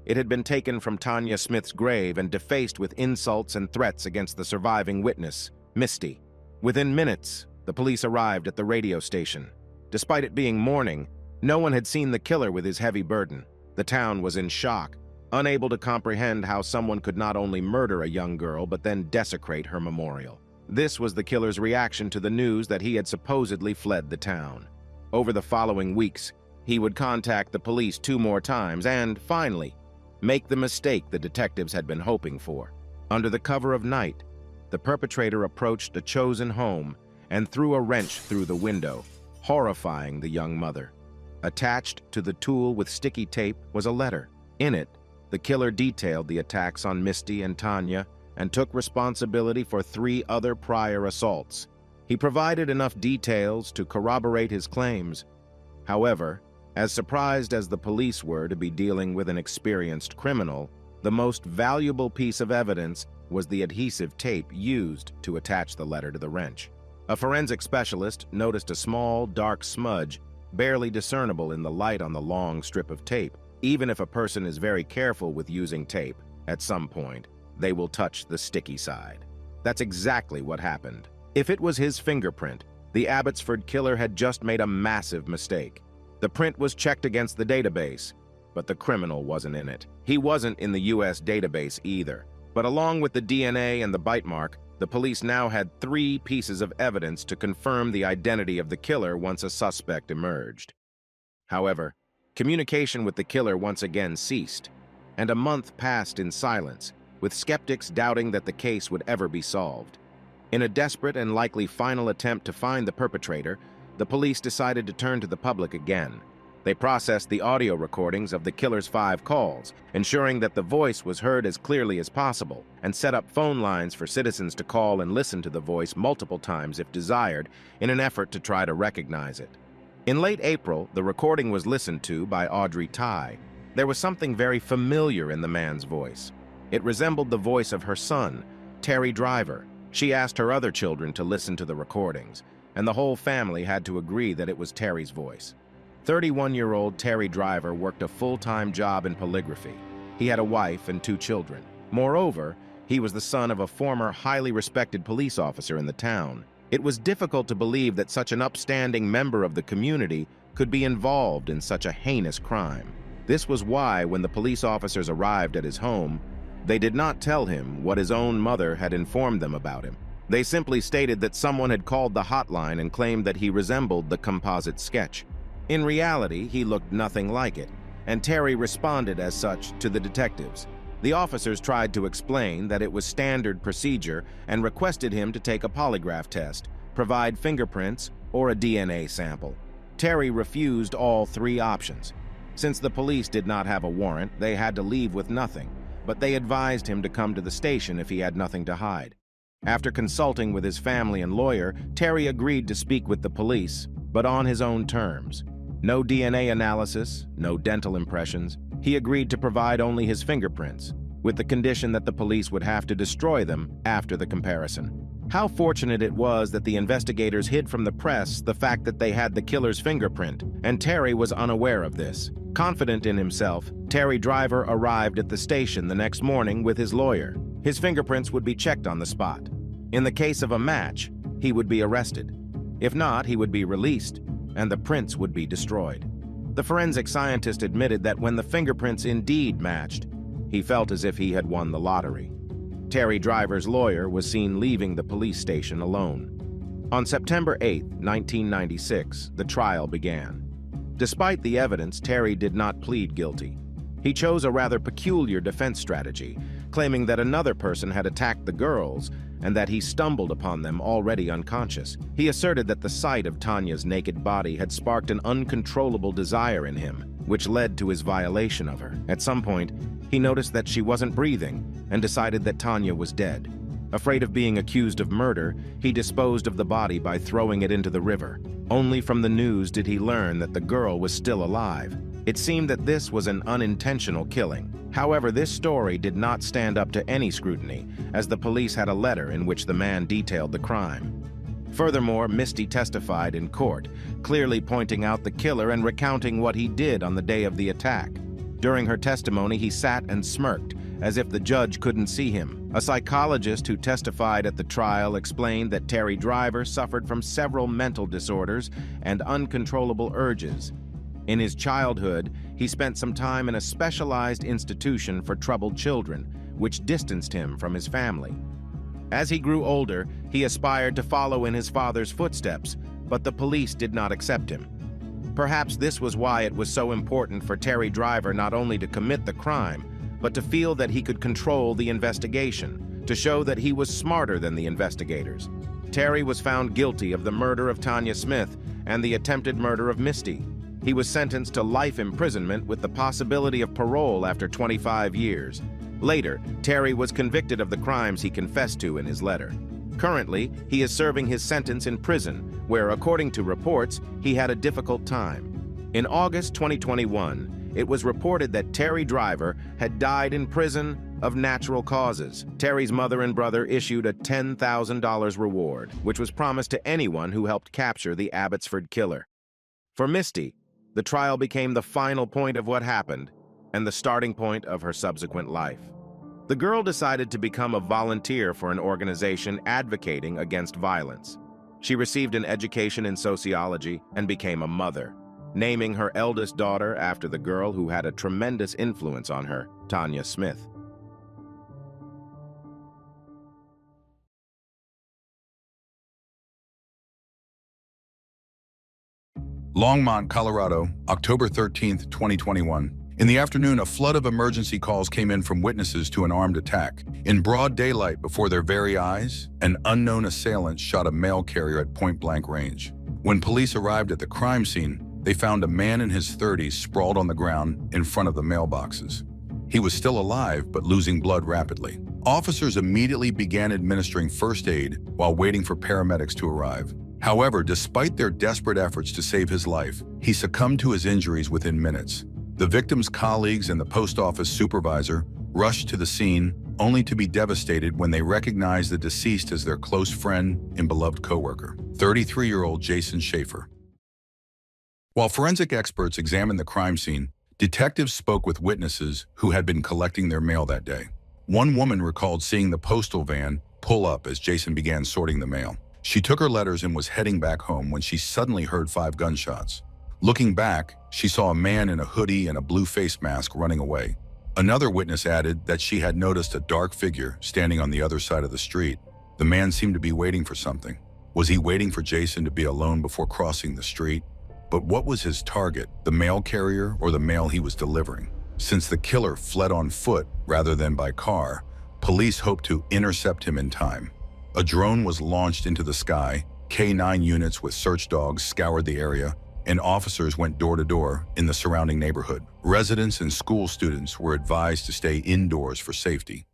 It had been taken from Tanya Smith's grave and defaced with insults and threats against the surviving witness, Misty. Within minutes, the police arrived at the radio station. Despite it being morning, no one had seen the killer with his heavy burden. The town was in shock, unable to comprehend how someone could not only murder a young girl but then desecrate her memorial. This was the killer's reaction to the news that he had supposedly fled the town. Over the following weeks, he would contact the police 2 more times and, finally, make the mistake the detectives had been hoping for. Under the cover of night, the perpetrator approached a chosen home and threw a wrench through the window, horrifying the young mother. Attached to the tool with sticky tape was a letter. In it, the killer detailed the attacks on Misty and Tanya and took responsibility for 3 other prior assaults. He provided enough details to corroborate his claims. However, as surprised as the police were to be dealing with an experienced criminal, the most valuable piece of evidence was the adhesive tape used to attach the letter to the wrench. A forensic specialist noticed a small, dark smudge, barely discernible in the light on the long strip of tape. Even if a person is very careful with using tape, at some point, they will touch the sticky side. That's exactly what happened. If it was his fingerprint, the Abbotsford killer had just made a massive mistake. The print was checked against the database, but the criminal wasn't in it. He wasn't in the US database either. But along with the DNA and the bite mark, the police now had 3 pieces of evidence to confirm the identity of the killer once a suspect emerged. However, communication with the killer once again ceased, and a month passed in silence, with skeptics doubting that the case would ever be solved. In a desperate and likely final attempt to find the perpetrator, the police decided to turn to the public again. They processed the audio recordings of the killer's 5 calls, ensuring that the voice was heard as clearly as possible, and set up phone lines for citizens to call and listen to the voice multiple times if desired, in an effort to try to recognize it. In late April, the recording was listened to by Audrey Ty. There was something very familiar in the man's voice. It resembled the voice of her son, Terry Driver. She asked her other children to listen to the recordings, and the whole family had to agree that it was Terry's voice. 31-year-old Terry Driver worked a full-time job in polygraphy. He had a wife and 2 children. Moreover, he was the son of a former highly respected police officer in the town. It was difficult to believe that such an upstanding member of the community could be involved in such a heinous crime. This was why, when the police officers arrived at his home, they did not tell him what his own mother had informed them about him. They simply stated that someone had called the hotline and claimed that he resembled the composite sketch. In reality, he looked nothing like it. and Terry responded as such to the detectives. The officers tried to explain that it was standard procedure and requested him to take a polygraph test, provide fingerprints, or a DNA sample. Terry refused all three options. Since the police did not have a warrant, they had to leave with nothing, but they advised him to come to the station if he had nothing to hide. After consulting with his family and lawyer, Terry agreed to speak with the police, but on his own terms. No DNA analysis, no dental impressions. He agreed to provide only his fingerprints, with the condition that the police would have to destroy them after the comparison. How fortunate it was that the investigators hid from the press the fact that they had the killer's fingerprint, and Terry was unaware of this. Confident in himself, Terry Driver arrived at the station the next morning with his lawyer. His fingerprints would be checked on the spot. In the case of a match, he would be arrested. If not, he would be released, and the prints would be destroyed. The forensic scientist admitted that when the fingerprints indeed matched, he felt as if he had won the lottery. Terry Driver's lawyer was seen leaving the police station alone. On September 8, 1996, the trial began. Despite the evidence, Terry did not plead guilty. He chose a rather peculiar defense strategy, claiming that another person had attacked the girls and that he stumbled upon them already unconscious. He asserted that the sight of Tanya's naked body had sparked an uncontrollable desire in him, which led to his violation of her. At some point, he noticed that she wasn't breathing and decided that Tanya was dead. Afraid of being accused of murder, he disposed of the body by throwing it into the river. Only from the news did he learn that the girl was still alive. It seemed that this was an unintentional killing. However, this story did not stand up to any scrutiny, as the police had a letter in which the man detailed the crime. Furthermore, Misty testified in court, clearly pointing out the killer and recounting what he did on the day of the attack. During her testimony, he sat and smirked, as if the judge couldn't see him. A psychologist who testified at the trial explained that Terry Driver suffered from several mental disorders and uncontrollable urges. In his childhood, he spent some time in a specialized institution for troubled children, which distanced him from his family. As he grew older, he aspired to follow in his father's footsteps, but the police did not accept him. Perhaps this was why it was so important for Terry Driver not only to commit the crime, but to feel that he could control the investigation, to show that he was smarter than the investigators. Terry was found guilty of the murder of Tanya Smith and the attempted murder of Misty. He was sentenced to life imprisonment with the possibility of parole after 25 years. Later, Terry was convicted of the crimes he confessed to in his letter. Currently, he is serving his sentence in prison, where, according to reports, he had a difficult time. In August 2021, it was reported that Terry Driver had died in prison of natural causes. Terry's mother and brother issued a $10,000 reward, which was promised to anyone who helped capture the Abbotsford killer. For Misty, the trial became the final point of what happened and the starting point of her subsequent life. The girl decided to become a volunteer for an organization advocating against violence. She received an education in sociology and became a mother, naming her eldest daughter after the girl who had a tremendous influence on her, Tanya Smith. Longmont, Colorado, October 13, 2021. In the afternoon, a flood of emergency calls came in from witnesses to an armed attack. In broad daylight before their very eyes, an unknown assailant shot a mail carrier at point-blank range. When police arrived at the crime scene, they found a man in his 30s sprawled on the ground in front of the mailboxes. He was still alive, but losing blood rapidly. Officers immediately began administering first aid while waiting for paramedics to arrive. However, despite their desperate efforts to save his life, he succumbed to his injuries within minutes. The victim's colleagues and the post office supervisor rushed to the scene, only to be devastated when they recognized the deceased as their close friend and beloved coworker, 33-year-old Jason Schaefer. While forensic experts examined the crime scene, detectives spoke with witnesses who had been collecting their mail that day. One woman recalled seeing the postal van pull up as Jason began sorting the mail. She took her letters and was heading back home when she suddenly heard 5 gunshots. Looking back, she saw a man in a hoodie and a blue face mask running away. Another witness added that she had noticed a dark figure standing on the other side of the street. The man seemed to be waiting for something. Was he waiting for Jason to be alone before crossing the street? But what was his target, the mail carrier or the mail he was delivering? Since the killer fled on foot rather than by car, police hoped to intercept him in time. A drone was launched into the sky, K9 units with search dogs scoured the area, and officers went door to door in the surrounding neighborhood. Residents and school students were advised to stay indoors for safety.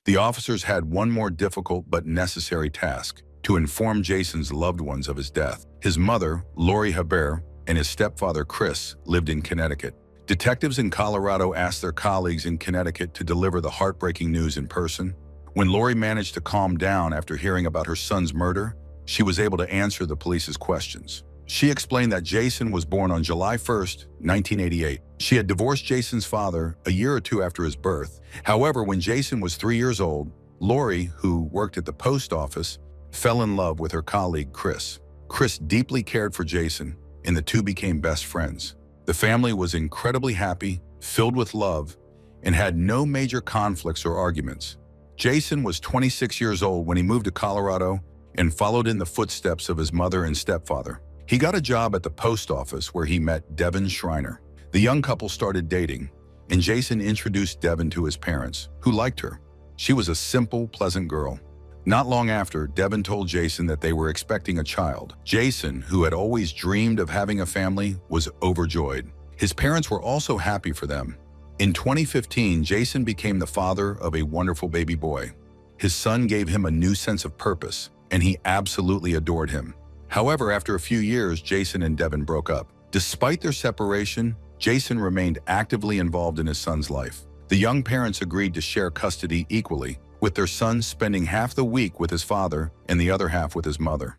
The officers had one more difficult but necessary task: to inform Jason's loved ones of his death. His mother, Lori Haber, and his stepfather, Chris, lived in Connecticut. Detectives in Colorado asked their colleagues in Connecticut to deliver the heartbreaking news in person. When Lori managed to calm down after hearing about her son's murder, she was able to answer the police's questions. She explained that Jason was born on July 1st, 1988. She had divorced Jason's father a year or two after his birth. However, when Jason was 3 years old, Lori, who worked at the post office, fell in love with her colleague, Chris. Chris deeply cared for Jason, and the two became best friends. The family was incredibly happy, filled with love, and had no major conflicts or arguments. Jason was 26 years old when he moved to Colorado and followed in the footsteps of his mother and stepfather. He got a job at the post office where he met Devin Schreiner. The young couple started dating, and Jason introduced Devin to his parents, who liked her. She was a simple, pleasant girl. Not long after, Devin told Jason that they were expecting a child. Jason, who had always dreamed of having a family, was overjoyed. His parents were also happy for them. In 2015, Jason became the father of a wonderful baby boy. His son gave him a new sense of purpose, and he absolutely adored him. However, after a few years, Jason and Devin broke up. Despite their separation, Jason remained actively involved in his son's life. The young parents agreed to share custody equally, with their son spending half the week with his father and the other half with his mother.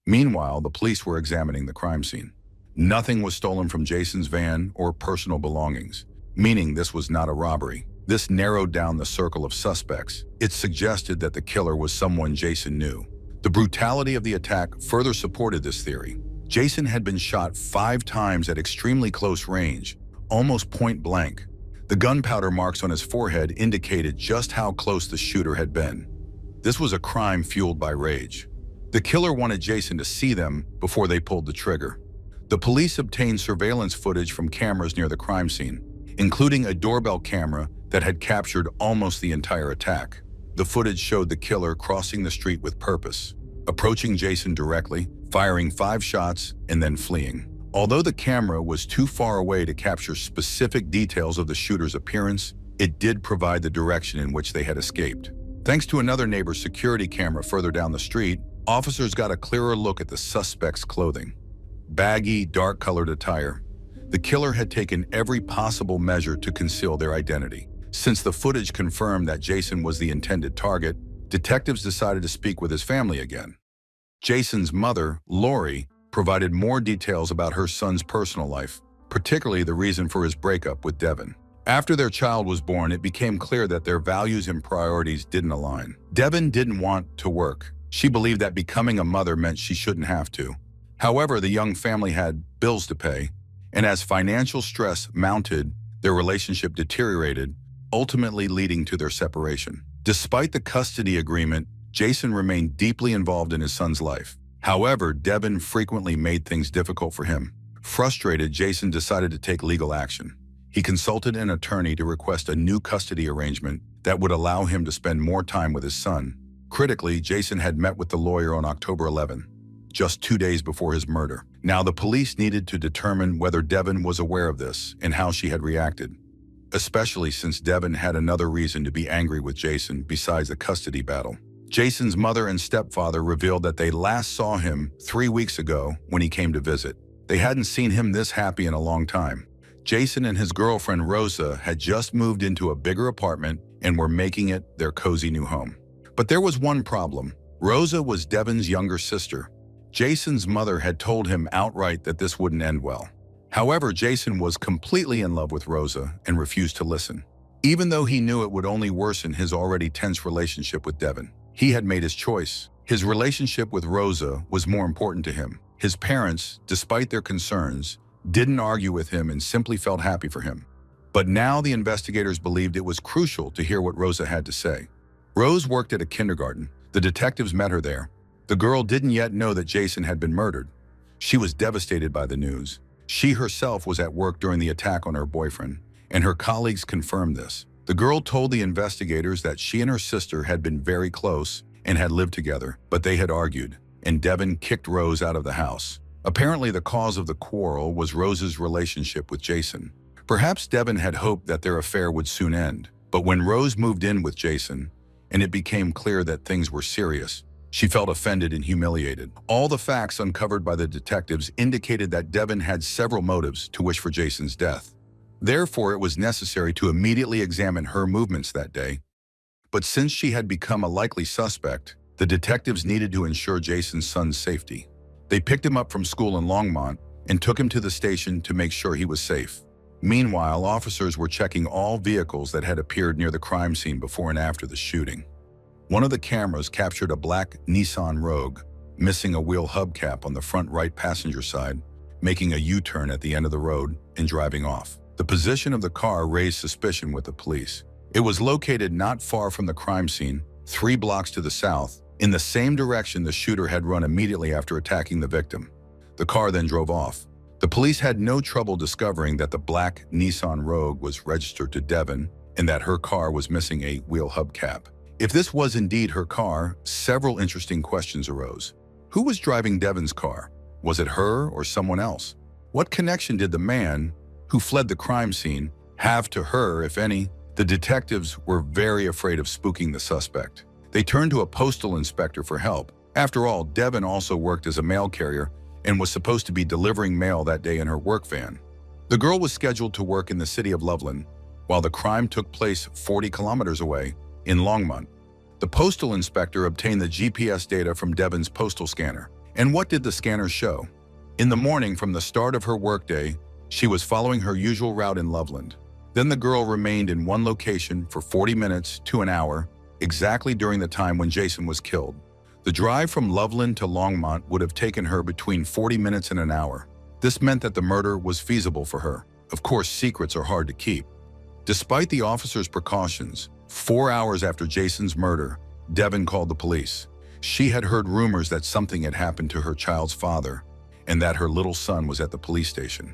Meanwhile, the police were examining the crime scene. Nothing was stolen from Jason's van or personal belongings, meaning this was not a robbery. This narrowed down the circle of suspects. It suggested that the killer was someone Jason knew. The brutality of the attack further supported this theory. Jason had been shot 5 times at extremely close range, almost point blank. The gunpowder marks on his forehead indicated just how close the shooter had been. This was a crime fueled by rage. The killer wanted Jason to see them before they pulled the trigger. The police obtained surveillance footage from cameras near the crime scene, including a doorbell camera that had captured almost the entire attack. The footage showed the killer crossing the street with purpose, approaching Jason directly, firing 5 shots, and then fleeing. Although the camera was too far away to capture specific details of the shooter's appearance, it did provide the direction in which they had escaped. Thanks to another neighbor's security camera further down the street, officers got a clearer look at the suspect's clothing. Baggy, dark-colored attire. The killer had taken every possible measure to conceal their identity. Since the footage confirmed that Jason was the intended target, detectives decided to speak with his family again. Jason's mother, Lori, provided more details about her son's personal life, particularly the reason for his breakup with Devin. After their child was born, it became clear that their values and priorities didn't align. Devin didn't want to work. She believed that becoming a mother meant she shouldn't have to. However, the young family had bills to pay, and as financial stress mounted, their relationship deteriorated, ultimately leading to their separation. Despite the custody agreement, Jason remained deeply involved in his son's life. However, Devin frequently made things difficult for him. Frustrated, Jason decided to take legal action. He consulted an attorney to request a new custody arrangement that would allow him to spend more time with his son. Critically, Jason had met with the lawyer on October 11, just 2 days before his murder. Now, the police needed to determine whether Devin was aware of this and how she had reacted, especially since Devin had another reason to be angry with Jason besides the custody battle. Jason's mother and stepfather revealed that they last saw him 3 weeks ago when he came to visit. They hadn't seen him this happy in a long time. Jason and his girlfriend Rosa had just moved into a bigger apartment and were making it their cozy new home. But there was one problem. Rosa was Devin's younger sister. Jason's mother had told him outright that this wouldn't end well. However, Jason was completely in love with Rosa and refused to listen, even though he knew it would only worsen his already tense relationship with Devin. He had made his choice. His relationship with Rosa was more important to him. His parents, despite their concerns, didn't argue with him and simply felt happy for him. But now the investigators believed it was crucial to hear what Rosa had to say. Rose worked at a kindergarten. The detectives met her there. The girl didn't yet know that Jason had been murdered. She was devastated by the news. She herself was at work during the attack on her boyfriend, and her colleagues confirmed this. The girl told the investigators that she and her sister had been very close and had lived together, but they had argued, and Devin kicked Rose out of the house. Apparently, the cause of the quarrel was Rose's relationship with Jason. Perhaps Devin had hoped that their affair would soon end, but when Rose moved in with Jason, and it became clear that things were serious, she felt offended and humiliated. All the facts uncovered by the detectives indicated that Devin had several motives to wish for Jason's death. Therefore, it was necessary to immediately examine her movements that day. But since she had become a likely suspect, the detectives needed to ensure Jason's son's safety. They picked him up from school in Longmont and took him to the station to make sure he was safe. Meanwhile, officers were checking all vehicles that had appeared near the crime scene before and after the shooting. One of the cameras captured a black Nissan Rogue, missing a wheel hubcap on the front right passenger side, making a U-turn at the end of the road and driving off. The position of the car raised suspicion with the police. It was located not far from the crime scene, 3 blocks to the south, in the same direction the shooter had run immediately after attacking the victim. The car then drove off. The police had no trouble discovering that the black Nissan Rogue was registered to Devin and that her car was missing a wheel hubcap. If this was indeed her car, several interesting questions arose. Who was driving Devin's car? Was it her or someone else? What connection did the man who fled the crime scene have to her, if any? The detectives were very afraid of spooking the suspect. They turned to a postal inspector for help. After all, Devin also worked as a mail carrier and was supposed to be delivering mail that day in her work van. The girl was scheduled to work in the city of Loveland, while the crime took place 40 kilometers away in Longmont. The postal inspector obtained the GPS data from Devin's postal scanner. And what did the scanner show? In the morning, from the start of her workday, she was following her usual route in Loveland. Then the girl remained in one location for 40 minutes to an hour, exactly during the time when Jason was killed. The drive from Loveland to Longmont would have taken her between 40 minutes and an hour. This meant that the murder was feasible for her. Of course, secrets are hard to keep. Despite the officer's precautions, 4 hours after Jason's murder, Devin called the police. She had heard rumors that something had happened to her child's father and that her little son was at the police station.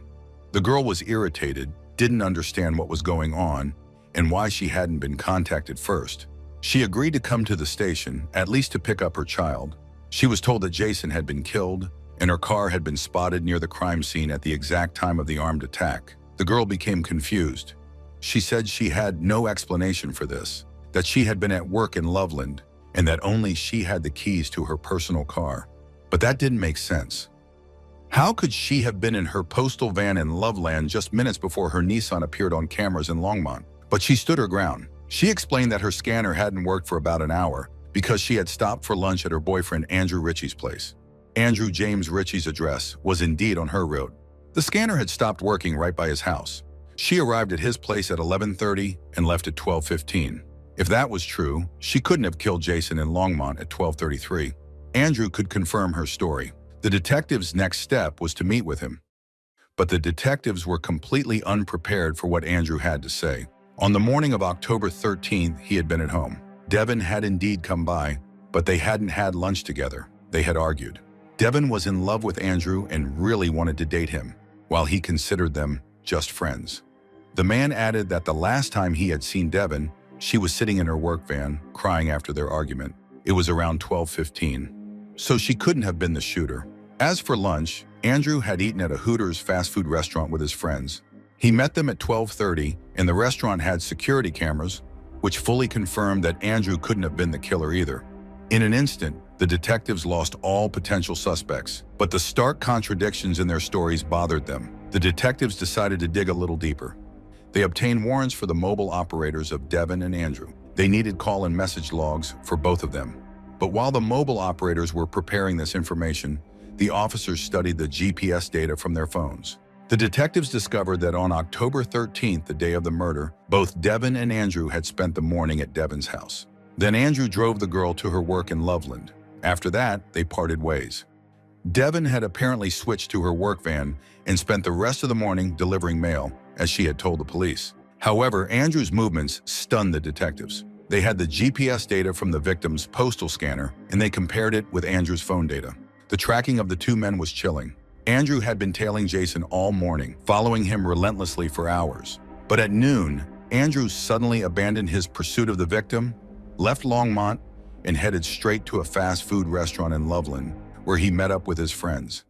The girl was irritated, didn't understand what was going on, and why she hadn't been contacted first. She agreed to come to the station, at least to pick up her child. She was told that Jason had been killed, and her car had been spotted near the crime scene at the exact time of the armed attack. The girl became confused. She said she had no explanation for this, that she had been at work in Loveland, and that only she had the keys to her personal car. But that didn't make sense. How could she have been in her postal van in Loveland just minutes before her Nissan appeared on cameras in Longmont? But she stood her ground. She explained that her scanner hadn't worked for about an hour because she had stopped for lunch at her boyfriend Andrew Ritchie's place. Andrew James Ritchie's address was indeed on her route. The scanner had stopped working right by his house. She arrived at his place at 11:30 and left at 12:15. If that was true, she couldn't have killed Jason in Longmont at 12:33. Andrew could confirm her story. The detective's next step was to meet with him. But the detectives were completely unprepared for what Andrew had to say. On the morning of October 13th, he had been at home. Devin had indeed come by, but they hadn't had lunch together. They had argued. Devin was in love with Andrew and really wanted to date him, while he considered them just friends. The man added that the last time he had seen Devin, she was sitting in her work van, crying after their argument. It was around 12:15, so she couldn't have been the shooter. As for lunch, Andrew had eaten at a Hooters fast food restaurant with his friends. He met them at 12:30, and the restaurant had security cameras, which fully confirmed that Andrew couldn't have been the killer either. In an instant, the detectives lost all potential suspects, but the stark contradictions in their stories bothered them. The detectives decided to dig a little deeper. They obtained warrants for the mobile operators of Devin and Andrew. They needed call and message logs for both of them. But while the mobile operators were preparing this information, the officers studied the GPS data from their phones. The detectives discovered that on October 13th, the day of the murder, both Devin and Andrew had spent the morning at Devin's house. Then Andrew drove the girl to her work in Loveland. After that, they parted ways. Devin had apparently switched to her work van and spent the rest of the morning delivering mail, as she had told the police. However, Andrew's movements stunned the detectives. They had the GPS data from the victim's postal scanner, and they compared it with Andrew's phone data. The tracking of the two men was chilling. Andrew had been tailing Jason all morning, following him relentlessly for hours. But at noon, Andrew suddenly abandoned his pursuit of the victim, left Longmont, and headed straight to a fast food restaurant in Loveland, where he met up with his friends.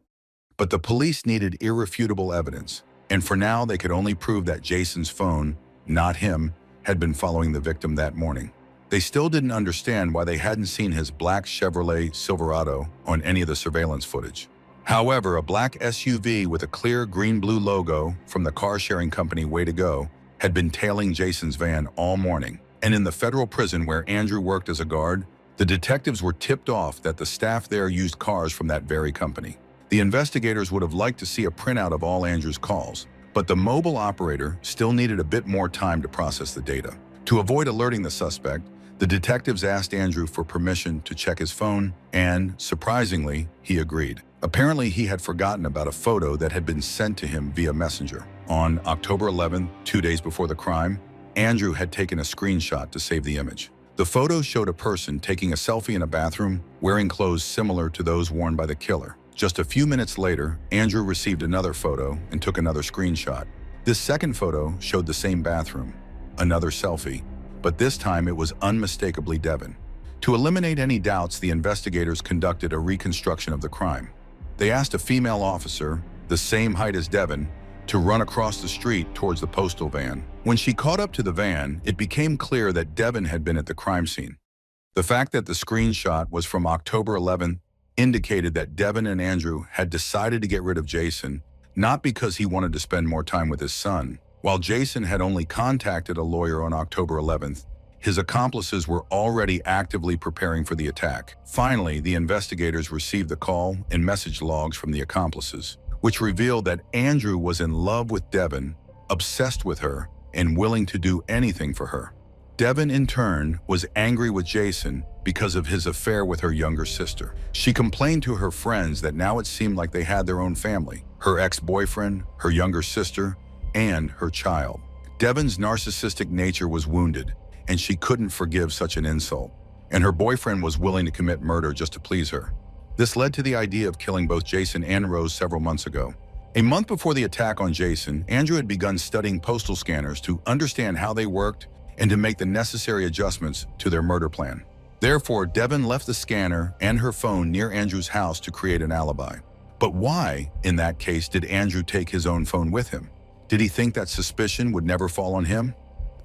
But the police needed irrefutable evidence, and for now they could only prove that Jason's phone, not him, had been following the victim that morning. They still didn't understand why they hadn't seen his black Chevrolet Silverado on any of the surveillance footage. However, a black SUV with a clear green-blue logo from the car-sharing company Way to Go had been tailing Jason's van all morning. And in the federal prison where Andrew worked as a guard, the detectives were tipped off that the staff there used cars from that very company. The investigators would have liked to see a printout of all Andrew's calls, but the mobile operator still needed a bit more time to process the data. To avoid alerting the suspect, the detectives asked Andrew for permission to check his phone, and, surprisingly, he agreed. Apparently, he had forgotten about a photo that had been sent to him via Messenger. On October 11th, 2 days before the crime, Andrew had taken a screenshot to save the image. The photo showed a person taking a selfie in a bathroom, wearing clothes similar to those worn by the killer. Just a few minutes later, Andrew received another photo and took another screenshot. This second photo showed the same bathroom, another selfie, but this time it was unmistakably Devin. To eliminate any doubts, the investigators conducted a reconstruction of the crime. They asked a female officer, the same height as Devin, to run across the street towards the postal van. When she caught up to the van, it became clear that Devin had been at the crime scene. The fact that the screenshot was from October 11th indicated that Devin and Andrew had decided to get rid of Jason, not because he wanted to spend more time with his son. While Jason had only contacted a lawyer on October 11th, his accomplices were already actively preparing for the attack. Finally, the investigators received the call and message logs from the accomplices, which revealed that Andrew was in love with Devin, obsessed with her, and willing to do anything for her. Devin, in turn, was angry with Jason because of his affair with her younger sister. She complained to her friends that now it seemed like they had their own family, her ex-boyfriend, her younger sister, and her child. Devin's narcissistic nature was wounded, and she couldn't forgive such an insult, and her boyfriend was willing to commit murder just to please her. This led to the idea of killing both Jason and Rose several months ago. A month before the attack on Jason, Andrew had begun studying postal scanners to understand how they worked and to make the necessary adjustments to their murder plan. Therefore, Devin left the scanner and her phone near Andrew's house to create an alibi. But why, in that case, did Andrew take his own phone with him? Did he think that suspicion would never fall on him?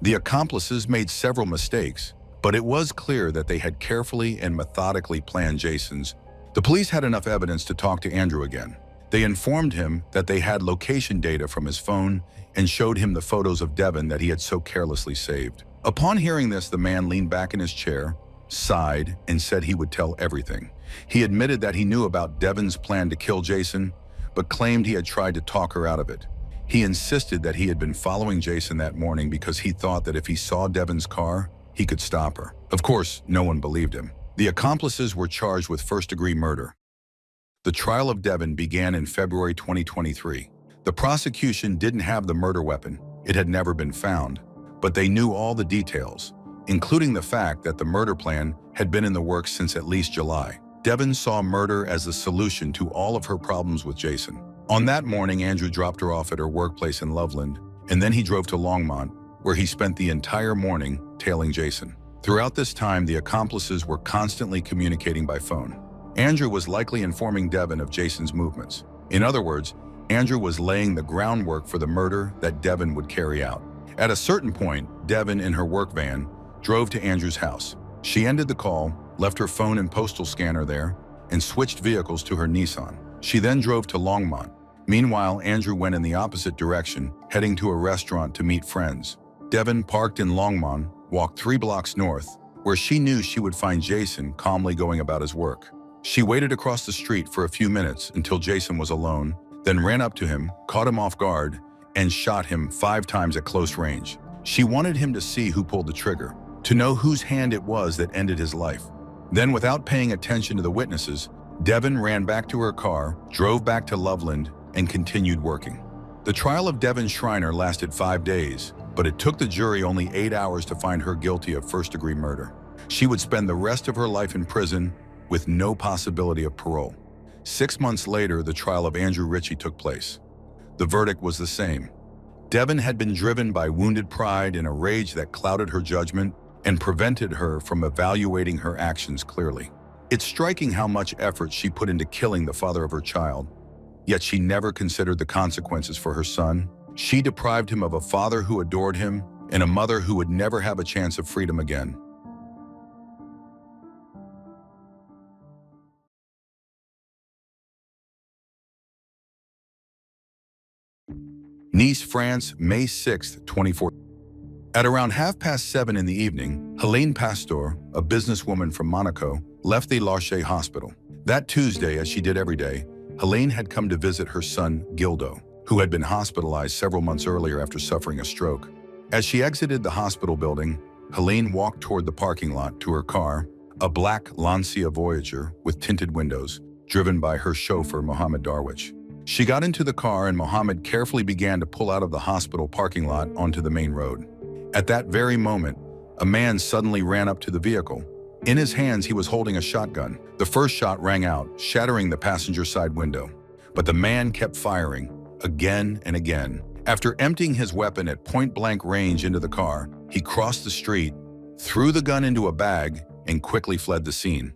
The accomplices made several mistakes, but it was clear that they had carefully and methodically planned Jason's. The police had enough evidence to talk to Andrew again. They informed him that they had location data from his phone and showed him the photos of Devin that he had so carelessly saved. Upon hearing this, the man leaned back in his chair, sighed, and said he would tell everything. He admitted that he knew about Devin's plan to kill Jason, but claimed he had tried to talk her out of it. He insisted that he had been following Jason that morning because he thought that if he saw Devin's car, he could stop her. Of course, no one believed him. The accomplices were charged with first-degree murder. The trial of Devin began in February 2023. The prosecution didn't have the murder weapon. It had never been found, but they knew all the details, including the fact that the murder plan had been in the works since at least July. Devin saw murder as the solution to all of her problems with Jason. On that morning, Andrew dropped her off at her workplace in Loveland, and then he drove to Longmont, where he spent the entire morning tailing Jason. Throughout this time, the accomplices were constantly communicating by phone. Andrew was likely informing Devin of Jason's movements. In other words, Andrew was laying the groundwork for the murder that Devin would carry out. At a certain point, Devin, in her work van, drove to Andrew's house. She ended the call, left her phone and postal scanner there, and switched vehicles to her Nissan. She then drove to Longmont. Meanwhile, Andrew went in the opposite direction, heading to a restaurant to meet friends. Devin parked in Longmont, walked 3 blocks north, where she knew she would find Jason calmly going about his work. She waited across the street for a few minutes until Jason was alone, then ran up to him, caught him off guard, and shot him 5 times at close range. She wanted him to see who pulled the trigger, to know whose hand it was that ended his life. Then, without paying attention to the witnesses, Devin ran back to her car, drove back to Loveland, and continued working. The trial of Devin Schreiner lasted 5 days, but it took the jury only 8 hours to find her guilty of first-degree murder. She would spend the rest of her life in prison with no possibility of parole. 6 months later, the trial of Andrew Ritchie took place. The verdict was the same. Devon had been driven by wounded pride and a rage that clouded her judgment and prevented her from evaluating her actions clearly. It's striking how much effort she put into killing the father of her child, yet she never considered the consequences for her son. She deprived him of a father who adored him and a mother who would never have a chance of freedom again. Nice, France, May 6, 2014. At around 7:30 in the evening, Helene Pasteur, a businesswoman from Monaco, left the Larche hospital. That Tuesday, as she did every day, Helene had come to visit her son, Gildo, who had been hospitalized several months earlier after suffering a stroke. As she exited the hospital building, Helene walked toward the parking lot to her car, a black Lancia Voyager with tinted windows, driven by her chauffeur, Mohamed Darwish. She got into the car and Mohamed carefully began to pull out of the hospital parking lot onto the main road. At that very moment, a man suddenly ran up to the vehicle. In his hands, he was holding a shotgun. The first shot rang out, shattering the passenger side window. But the man kept firing, again and again. After emptying his weapon at point-blank range into the car, he crossed the street, threw the gun into a bag, and quickly fled the scene.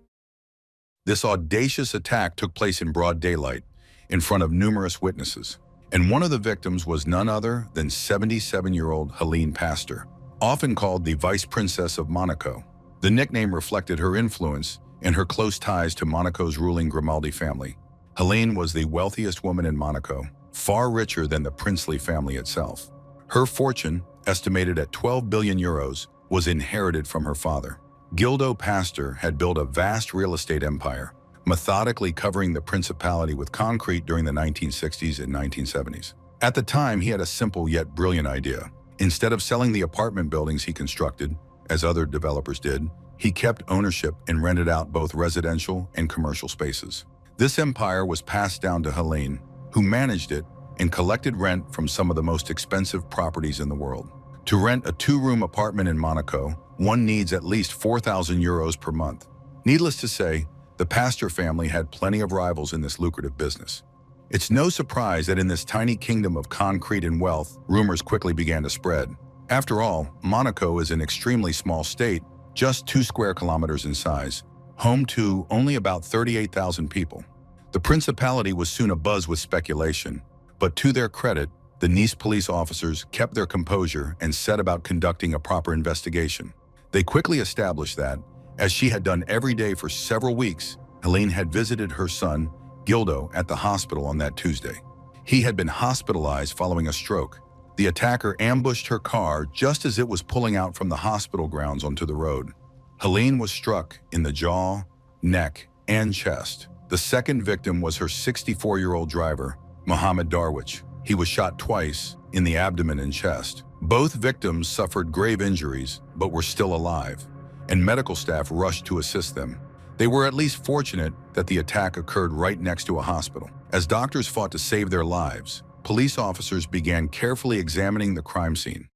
This audacious attack took place in broad daylight, in front of numerous witnesses. And one of the victims was none other than 77-year-old Helene Pasteur, often called the Vice Princess of Monaco. The nickname reflected her influence and her close ties to Monaco's ruling Grimaldi family. Helene was the wealthiest woman in Monaco, far richer than the princely family itself. Her fortune, estimated at 12 billion euros, was inherited from her father. Gildo Pasteur had built a vast real estate empire, methodically covering the principality with concrete during the 1960s and 1970s. At the time, he had a simple yet brilliant idea. Instead of selling the apartment buildings he constructed, as other developers did, he kept ownership and rented out both residential and commercial spaces. This empire was passed down to Helene, who managed it and collected rent from some of the most expensive properties in the world. To rent a 2-room apartment in Monaco, one needs at least 4,000 euros per month. Needless to say, the Pasteur family had plenty of rivals in this lucrative business. It's no surprise that in this tiny kingdom of concrete and wealth, rumors quickly began to spread. After all, Monaco is an extremely small state, just 2 square kilometers in size, home to only about 38,000 people. The principality was soon abuzz with speculation, but to their credit, the Nice police officers kept their composure and set about conducting a proper investigation. They quickly established that, as she had done every day for several weeks, Helene had visited her son, Gildo, at the hospital on that Tuesday. He had been hospitalized following a stroke. The attacker ambushed her car just as it was pulling out from the hospital grounds onto the road. Helene was struck in the jaw, neck, and chest. The second victim was her 64-year-old driver, Mohamed Darwish. He was shot twice, in the abdomen and chest. Both victims suffered grave injuries, but were still alive, and medical staff rushed to assist them. They were at least fortunate that the attack occurred right next to a hospital. As doctors fought to save their lives, police officers began carefully examining the crime scene.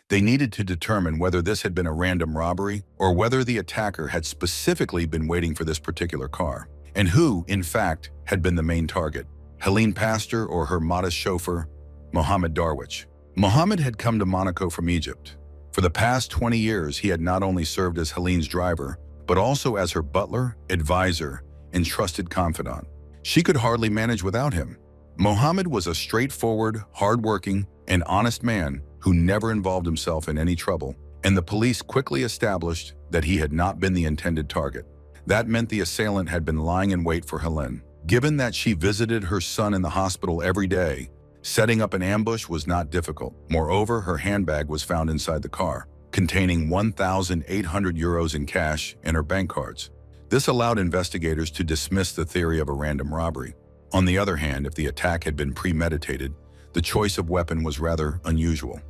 They needed to determine whether this had been a random robbery or whether the attacker had specifically been waiting for this particular car, and who, in fact, had been the main target, Helene Pasteur or her modest chauffeur, Mohamed Darwish. Mohamed had come to Monaco from Egypt. For the past 20 years, he had not only served as Helene's driver, but also as her butler, advisor, and trusted confidant. She could hardly manage without him. Mohamed was a straightforward, hardworking, and honest man who never involved himself in any trouble, and the police quickly established that he had not been the intended target. That meant the assailant had been lying in wait for Helene. Given that she visited her son in the hospital every day, setting up an ambush was not difficult. Moreover, her handbag was found inside the car, containing 1,800 euros in cash and her bank cards. This allowed investigators to dismiss the theory of a random robbery. On the other hand, if the attack had been premeditated, the choice of weapon was rather unusual.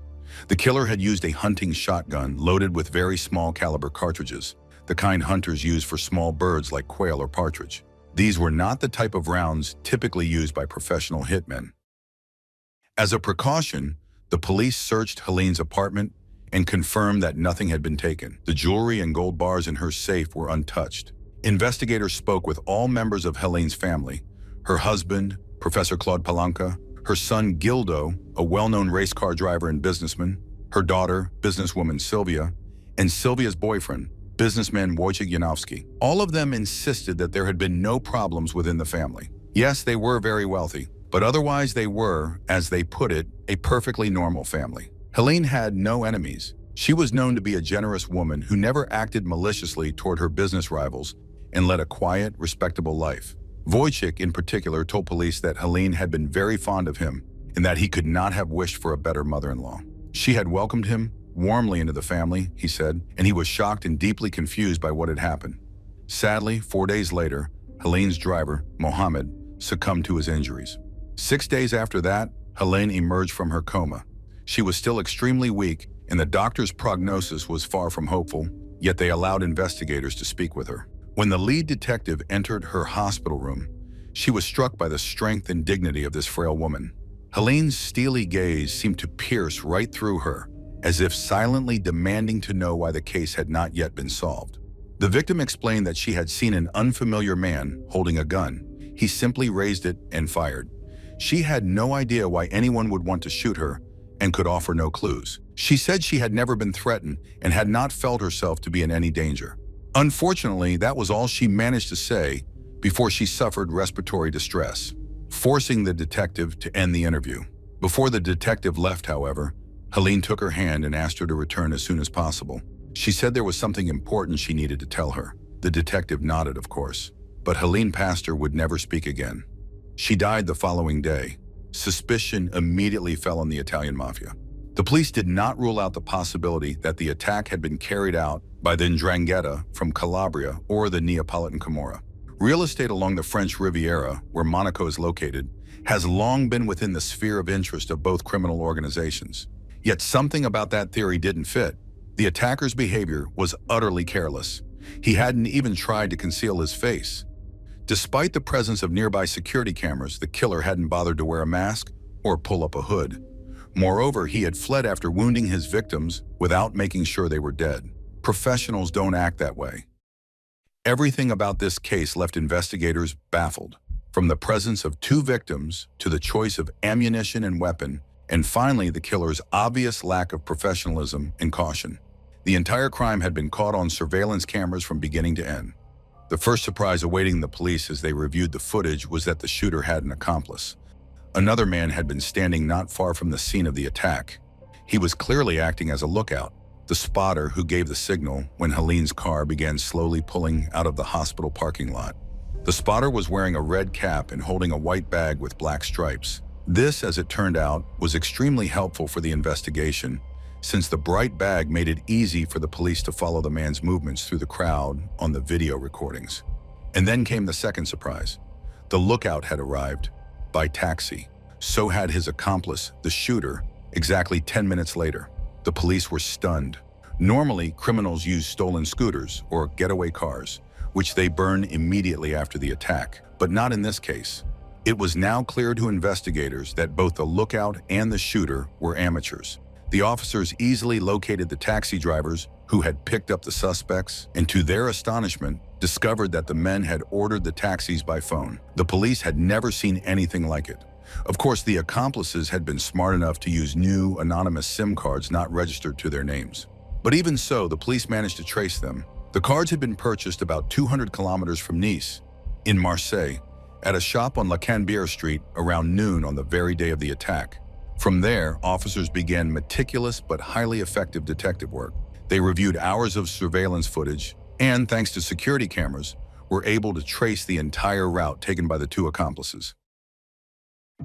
The killer had used a hunting shotgun loaded with very small caliber cartridges, the kind hunters use for small birds like quail or partridge. These were not the type of rounds typically used by professional hitmen. As a precaution, the police searched Helene's apartment and confirmed that nothing had been taken. The jewelry and gold bars in her safe were untouched. Investigators spoke with all members of Helene's family, her husband, Professor Claude Palanca, her son Gildo, a well-known race car driver and businessman, her daughter, businesswoman Sylvia, and Sylvia's boyfriend, businessman Wojciech Janowski. All of them insisted that there had been no problems within the family. Yes, they were very wealthy, but otherwise they were, as they put it, a perfectly normal family. Helene had no enemies. She was known to be a generous woman who never acted maliciously toward her business rivals and led a quiet, respectable life. Wojciech, in particular, told police that Helene had been very fond of him and that he could not have wished for a better mother-in-law. She had welcomed him warmly into the family, he said, and he was shocked and deeply confused by what had happened. Sadly, 4 days later, Helene's driver, Mohammed, succumbed to his injuries. 6 days after that, Helene emerged from her coma. She was still extremely weak, and the doctor's prognosis was far from hopeful, yet they allowed investigators to speak with her. When the lead detective entered her hospital room, she was struck by the strength and dignity of this frail woman. Helene's steely gaze seemed to pierce right through her, as if silently demanding to know why the case had not yet been solved. The victim explained that she had seen an unfamiliar man holding a gun. He simply raised it and fired. She had no idea why anyone would want to shoot her and could offer no clues. She said she had never been threatened and had not felt herself to be in any danger. Unfortunately, that was all she managed to say before she suffered respiratory distress, forcing the detective to end the interview. Before the detective left, however, Helene took her hand and asked her to return as soon as possible. She said there was something important she needed to tell her. The detective nodded, of course, but Helene Pastor would never speak again. She died the following day. Suspicion immediately fell on the Italian mafia. The police did not rule out the possibility that the attack had been carried out by the 'Ndrangheta from Calabria or the Neapolitan Camorra. Real estate along the French Riviera, where Monaco is located, has long been within the sphere of interest of both criminal organizations. Yet something about that theory didn't fit. The attacker's behavior was utterly careless. He hadn't even tried to conceal his face. Despite the presence of nearby security cameras, the killer hadn't bothered to wear a mask or pull up a hood. Moreover, he had fled after wounding his victims without making sure they were dead. Professionals don't act that way. Everything about this case left investigators baffled, from the presence of two victims to the choice of ammunition and weapon, and finally the killer's obvious lack of professionalism and caution. The entire crime had been caught on surveillance cameras from beginning to end. The first surprise awaiting the police as they reviewed the footage was that the shooter had an accomplice. Another man had been standing not far from the scene of the attack. He was clearly acting as a lookout, the spotter who gave the signal when Helene's car began slowly pulling out of the hospital parking lot. The spotter was wearing a red cap and holding a white bag with black stripes. This, as it turned out, was extremely helpful for the investigation, since the bright bag made it easy for the police to follow the man's movements through the crowd on the video recordings. And then came the second surprise. The lookout had arrived by taxi. So had his accomplice, the shooter, exactly 10 minutes later. The police were stunned. Normally, criminals use stolen scooters or getaway cars, which they burn immediately after the attack, but not in this case. It was now clear to investigators that both the lookout and the shooter were amateurs. The officers easily located the taxi drivers who had picked up the suspects, and to their astonishment, discovered that the men had ordered the taxis by phone. The police had never seen anything like it. Of course, the accomplices had been smart enough to use new, anonymous SIM cards not registered to their names. But even so, the police managed to trace them. The cards had been purchased about 200 kilometers from Nice, in Marseille, at a shop on La Cannebière Street around noon on the very day of the attack. From there, officers began meticulous but highly effective detective work. They reviewed hours of surveillance footage and, thanks to security cameras, were able to trace the entire route taken by the two accomplices.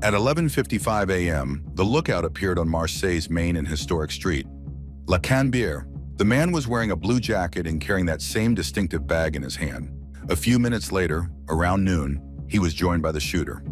At 11:55 a.m., the lookout appeared on Marseille's main and historic street, La Cannebière. The man was wearing a blue jacket and carrying that same distinctive bag in his hand. A few minutes later, around noon, he was joined by the shooter.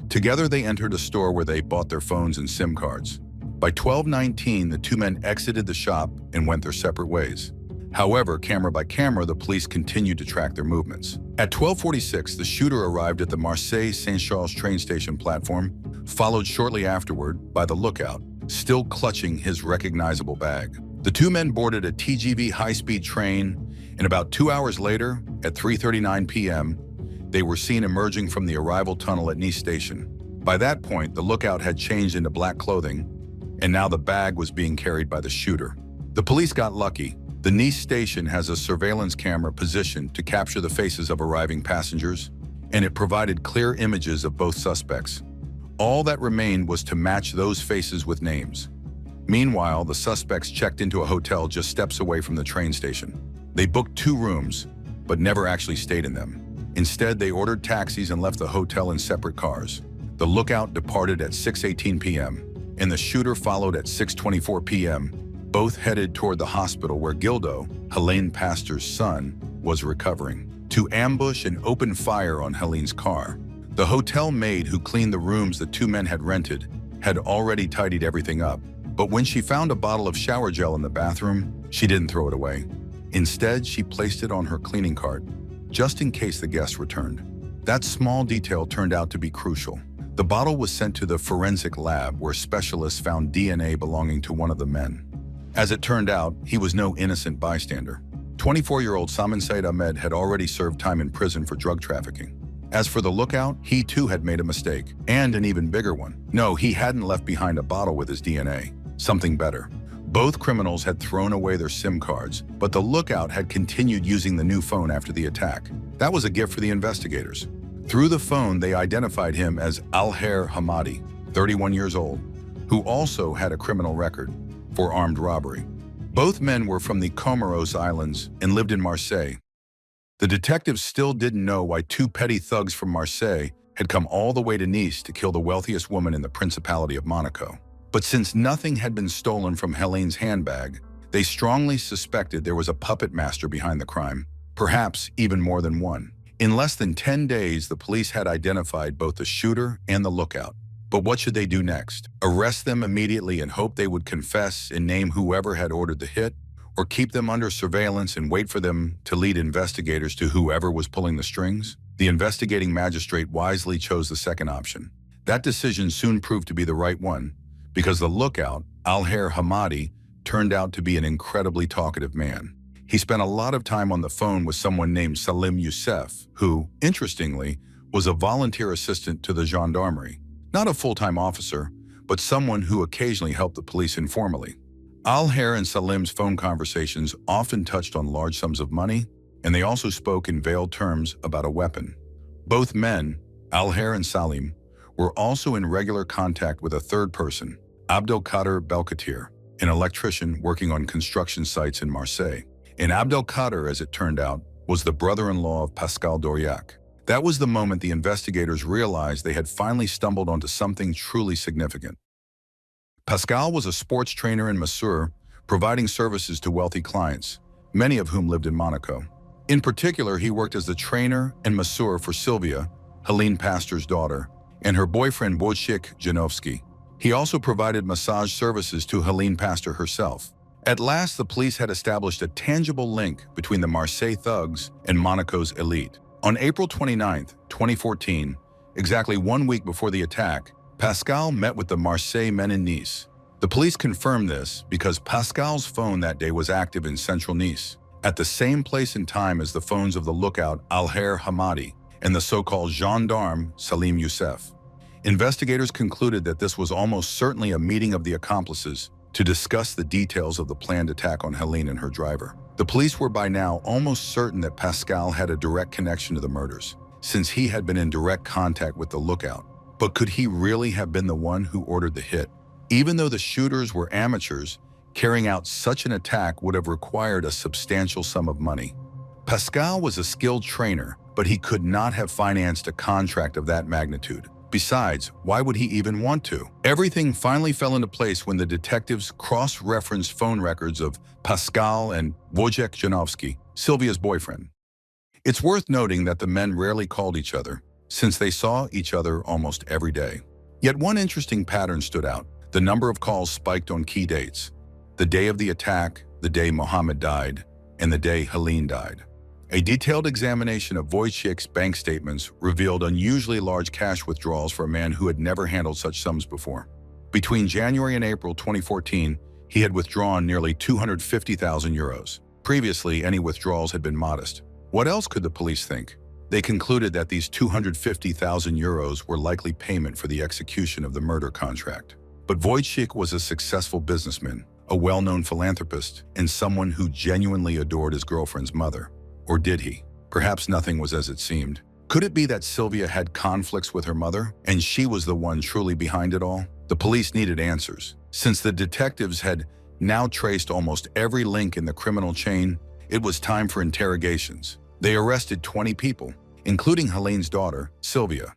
Together, they entered a store where they bought their phones and SIM cards. By 12:19, the two men exited the shop and went their separate ways. However, camera by camera, the police continued to track their movements. At 12:46, the shooter arrived at the Marseille Saint-Charles train station platform, followed shortly afterward by the lookout, still clutching his recognizable bag. The two men boarded a TGV high-speed train, and about 2 hours later, at 3:39 p.m., they were seen emerging from the arrival tunnel at Nice Station. By that point, the lookout had changed into black clothing, and now the bag was being carried by the shooter. The police got lucky. The Nice Station has a surveillance camera positioned to capture the faces of arriving passengers, and it provided clear images of both suspects. All that remained was to match those faces with names. Meanwhile, the suspects checked into a hotel just steps away from the train station. They booked 2 rooms, but never actually stayed in them. Instead, they ordered taxis and left the hotel in separate cars. The lookout departed at 6:18 p.m., and the shooter followed at 6:24 p.m., both headed toward the hospital where Gildo, Helene Pastor's son, was recovering, to ambush and open fire on Helene's car. The hotel maid who cleaned the rooms the 2 men had rented had already tidied everything up, but when she found a bottle of shower gel in the bathroom, she didn't throw it away. Instead, she placed it on her cleaning cart, just in case the guests returned. That small detail turned out to be crucial. The bottle was sent to the forensic lab where specialists found DNA belonging to one of the men. As it turned out, he was no innocent bystander. 24-year-old Saman Said Ahmed had already served time in prison for drug trafficking. As for the lookout, he too had made a mistake, and an even bigger one. No, he hadn't left behind a bottle with his DNA. Something better. Both criminals had thrown away their SIM cards, but the lookout had continued using the new phone after the attack. That was a gift for the investigators. Through the phone, they identified him as Alher Hamadi, 31 years old, who also had a criminal record for armed robbery. Both men were from the Comoros Islands and lived in Marseille. The detectives still didn't know why 2 petty thugs from Marseille had come all the way to Nice to kill the wealthiest woman in the Principality of Monaco. But since nothing had been stolen from Helene's handbag, they strongly suspected there was a puppet master behind the crime, perhaps even more than one. In less than 10 days, the police had identified both the shooter and the lookout. But what should they do next? Arrest them immediately and hope they would confess and name whoever had ordered the hit, or keep them under surveillance and wait for them to lead investigators to whoever was pulling the strings? The investigating magistrate wisely chose the second option. That decision soon proved to be the right one, because the lookout, Alher Hamadi, turned out to be an incredibly talkative man. He spent a lot of time on the phone with someone named Salim Youssef, who, interestingly, was a volunteer assistant to the gendarmerie. Not a full-time officer, but someone who occasionally helped the police informally. Alher and Salim's phone conversations often touched on large sums of money, and they also spoke in veiled terms about a weapon. Both men, Alher and Salim, were also in regular contact with a third person, Abdelkader Belkatir, an electrician working on construction sites in Marseille. And Abdelkader, as it turned out, was the brother-in-law of Pascal Doriac. That was the moment the investigators realized they had finally stumbled onto something truly significant. Pascal was a sports trainer and masseur, providing services to wealthy clients, many of whom lived in Monaco. In particular, he worked as the trainer and masseur for Sylvia, Helene Pastor's daughter, and her boyfriend Wojciech Janowski. He also provided massage services to Helene Pastor herself. At last, the police had established a tangible link between the Marseille thugs and Monaco's elite. On April 29, 2014, exactly 1 week before the attack, Pascal met with the Marseille men in Nice. The police confirmed this because Pascal's phone that day was active in central Nice, at the same place and time as the phones of the lookout Alher Hamadi and the so-called gendarme Salim Youssef. Investigators concluded that this was almost certainly a meeting of the accomplices to discuss the details of the planned attack on Helene and her driver. The police were by now almost certain that Pascal had a direct connection to the murders, since he had been in direct contact with the lookout. But could he really have been the one who ordered the hit? Even though the shooters were amateurs, carrying out such an attack would have required a substantial sum of money. Pascal was a skilled trainer, but he could not have financed a contract of that magnitude. Besides, why would he even want to? Everything finally fell into place when the detectives cross-referenced phone records of Pascal and Wojciech Janowski, Sylvia's boyfriend. It's worth noting that the men rarely called each other, since they saw each other almost every day. Yet one interesting pattern stood out. The number of calls spiked on key dates: the day of the attack, the day Mohammed died, and the day Helene died. A detailed examination of Wojciech's bank statements revealed unusually large cash withdrawals for a man who had never handled such sums before. Between January and April 2014, he had withdrawn nearly 250,000 euros. Previously, any withdrawals had been modest. What else could the police think? They concluded that these 250,000 euros were likely payment for the execution of the murder contract. But Wojciech was a successful businessman, a well-known philanthropist, and someone who genuinely adored his girlfriend's mother. Or did he? Perhaps nothing was as it seemed. Could it be that Sylvia had conflicts with her mother, and she was the one truly behind it all? The police needed answers. Since the detectives had now traced almost every link in the criminal chain, it was time for interrogations. They arrested 20 people, including Helene's daughter, Sylvia.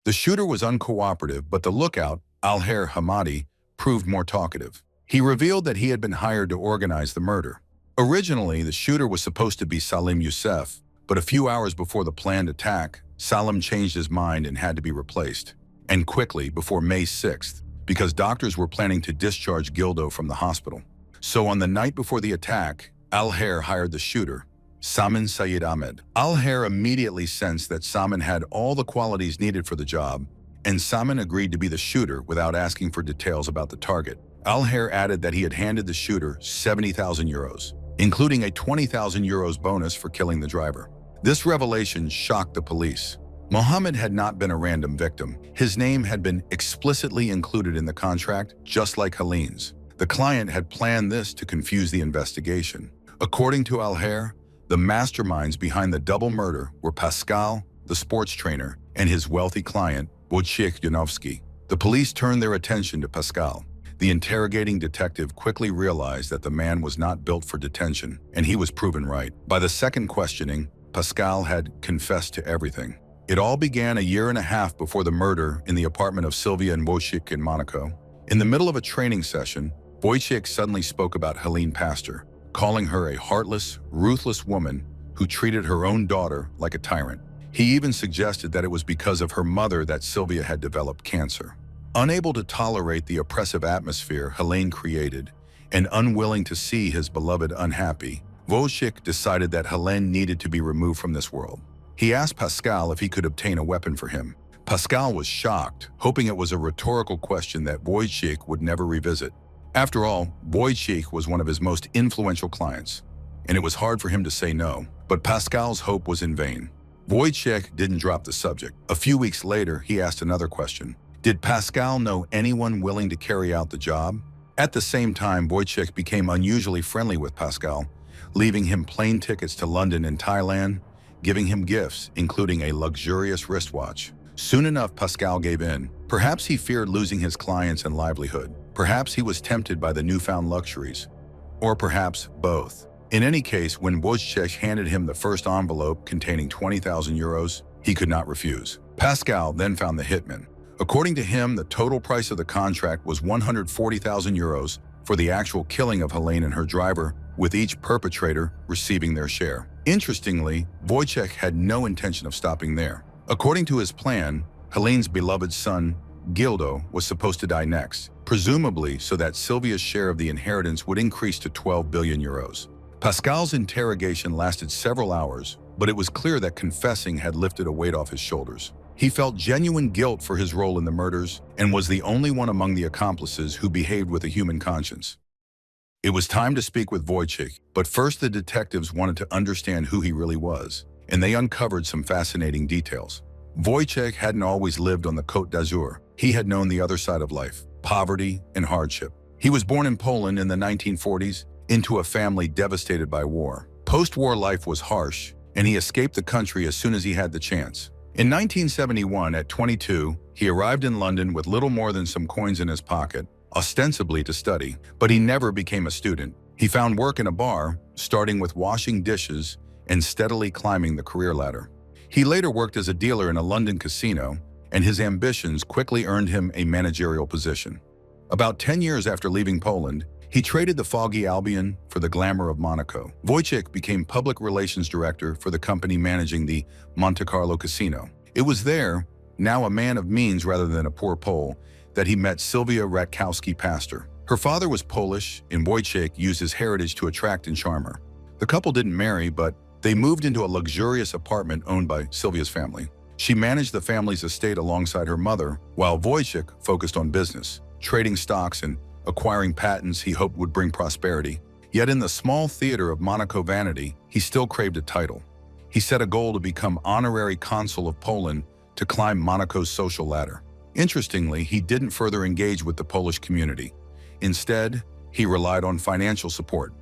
The shooter was uncooperative, but the lookout, Alher Hamadi, proved more talkative. He revealed that he had been hired to organize the murder. Originally, the shooter was supposed to be Salim Youssef, but a few hours before the planned attack, Salim changed his mind and had to be replaced. And quickly, before May 6th, because doctors were planning to discharge Gildo from the hospital. So on the night before the attack, Alher hired the shooter, Samin Sayed Ahmed. Alher immediately sensed that Samin had all the qualities needed for the job, and Samin agreed to be the shooter without asking for details about the target. Alher added that he had handed the shooter 70,000 euros, including a 20,000 euros bonus for killing the driver. This revelation shocked the police. Mohammed had not been a random victim. His name had been explicitly included in the contract, just like Helene's. The client had planned this to confuse the investigation. According to Alher, the masterminds behind the double murder were Pascal, the sports trainer, and his wealthy client, Wojciech Janowski. The police turned their attention to Pascal. The interrogating detective quickly realized that the man was not built for detention, and he was proven right. By the second questioning, Pascal had confessed to everything. It all began a year and a half before the murder in the apartment of Sylvia and Wojciech in Monaco. In the middle of a training session, Wojciech suddenly spoke about Helene Pastor, calling her a heartless, ruthless woman who treated her own daughter like a tyrant. He even suggested that it was because of her mother that Sylvia had developed cancer. Unable to tolerate the oppressive atmosphere Helene created, and unwilling to see his beloved unhappy, Wojciech decided that Helene needed to be removed from this world. He asked Pascal if he could obtain a weapon for him. Pascal was shocked, hoping it was a rhetorical question that Wojciech would never revisit. After all, Wojciech was one of his most influential clients, and it was hard for him to say no. But Pascal's hope was in vain. Wojciech didn't drop the subject. A few weeks later, he asked another question. Did Pascal know anyone willing to carry out the job? At the same time, Wojciech became unusually friendly with Pascal, leaving him plane tickets to London and Thailand, giving him gifts, including a luxurious wristwatch. Soon enough, Pascal gave in. Perhaps he feared losing his clients and livelihood. Perhaps he was tempted by the newfound luxuries. Or perhaps both. In any case, when Wojciech handed him the first envelope containing 20,000 euros, he could not refuse. Pascal then found the hitman. According to him, the total price of the contract was 140,000 euros for the actual killing of Helene and her driver, with each perpetrator receiving their share. Interestingly, Wojciech had no intention of stopping there. According to his plan, Helene's beloved son, Gildo, was supposed to die next, presumably so that Sylvia's share of the inheritance would increase to 12 billion euros. Pascal's interrogation lasted several hours, but it was clear that confessing had lifted a weight off his shoulders. He felt genuine guilt for his role in the murders and was the only one among the accomplices who behaved with a human conscience. It was time to speak with Wojciech, but first the detectives wanted to understand who he really was, and they uncovered some fascinating details. Wojciech hadn't always lived on the Côte d'Azur. He had known the other side of life, poverty and hardship. He was born in Poland in the 1940s into a family devastated by war. Post-war life was harsh, and he escaped the country as soon as he had the chance. In 1971, at 22, he arrived in London with little more than some coins in his pocket, ostensibly to study, but he never became a student. He found work in a bar, starting with washing dishes and steadily climbing the career ladder. He later worked as a dealer in a London casino, and his ambitions quickly earned him a managerial position. About 10 years after leaving Poland, he traded the foggy Albion for the glamour of Monaco. Wojciech became public relations director for the company managing the Monte Carlo casino. It was there, now a man of means rather than a poor Pole, that he met Sylvia Ratkowski-Pastor. Her father was Polish, and Wojciech used his heritage to attract and charm her. The couple didn't marry, but they moved into a luxurious apartment owned by Sylvia's family. She managed the family's estate alongside her mother, while Wojciech focused on business, trading stocks and acquiring patents he hoped would bring prosperity. Yet in the small theater of Monaco vanity, he still craved a title. He set a goal to become honorary consul of Poland to climb Monaco's social ladder. Interestingly, he didn't further engage with the Polish community. Instead, he relied on financial support.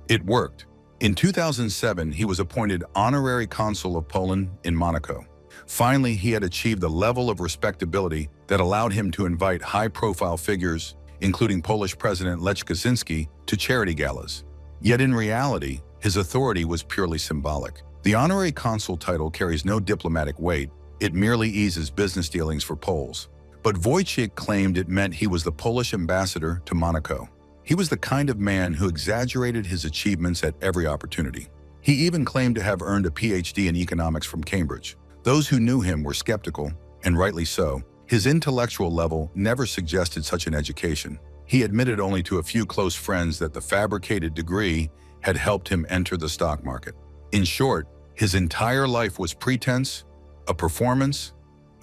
It worked. In 2007, he was appointed honorary consul of Poland in Monaco. Finally, he had achieved a level of respectability that allowed him to invite high-profile figures, including Polish President Lech Kaczynski, to charity galas. Yet in reality, his authority was purely symbolic. The honorary consul title carries no diplomatic weight. It merely eases business dealings for Poles. But Wojciech claimed it meant he was the Polish ambassador to Monaco. He was the kind of man who exaggerated his achievements at every opportunity. He even claimed to have earned a PhD in economics from Cambridge. Those who knew him were skeptical, and rightly so. His intellectual level never suggested such an education. He admitted only to a few close friends that the fabricated degree had helped him enter the stock market. In short, his entire life was pretense, a performance,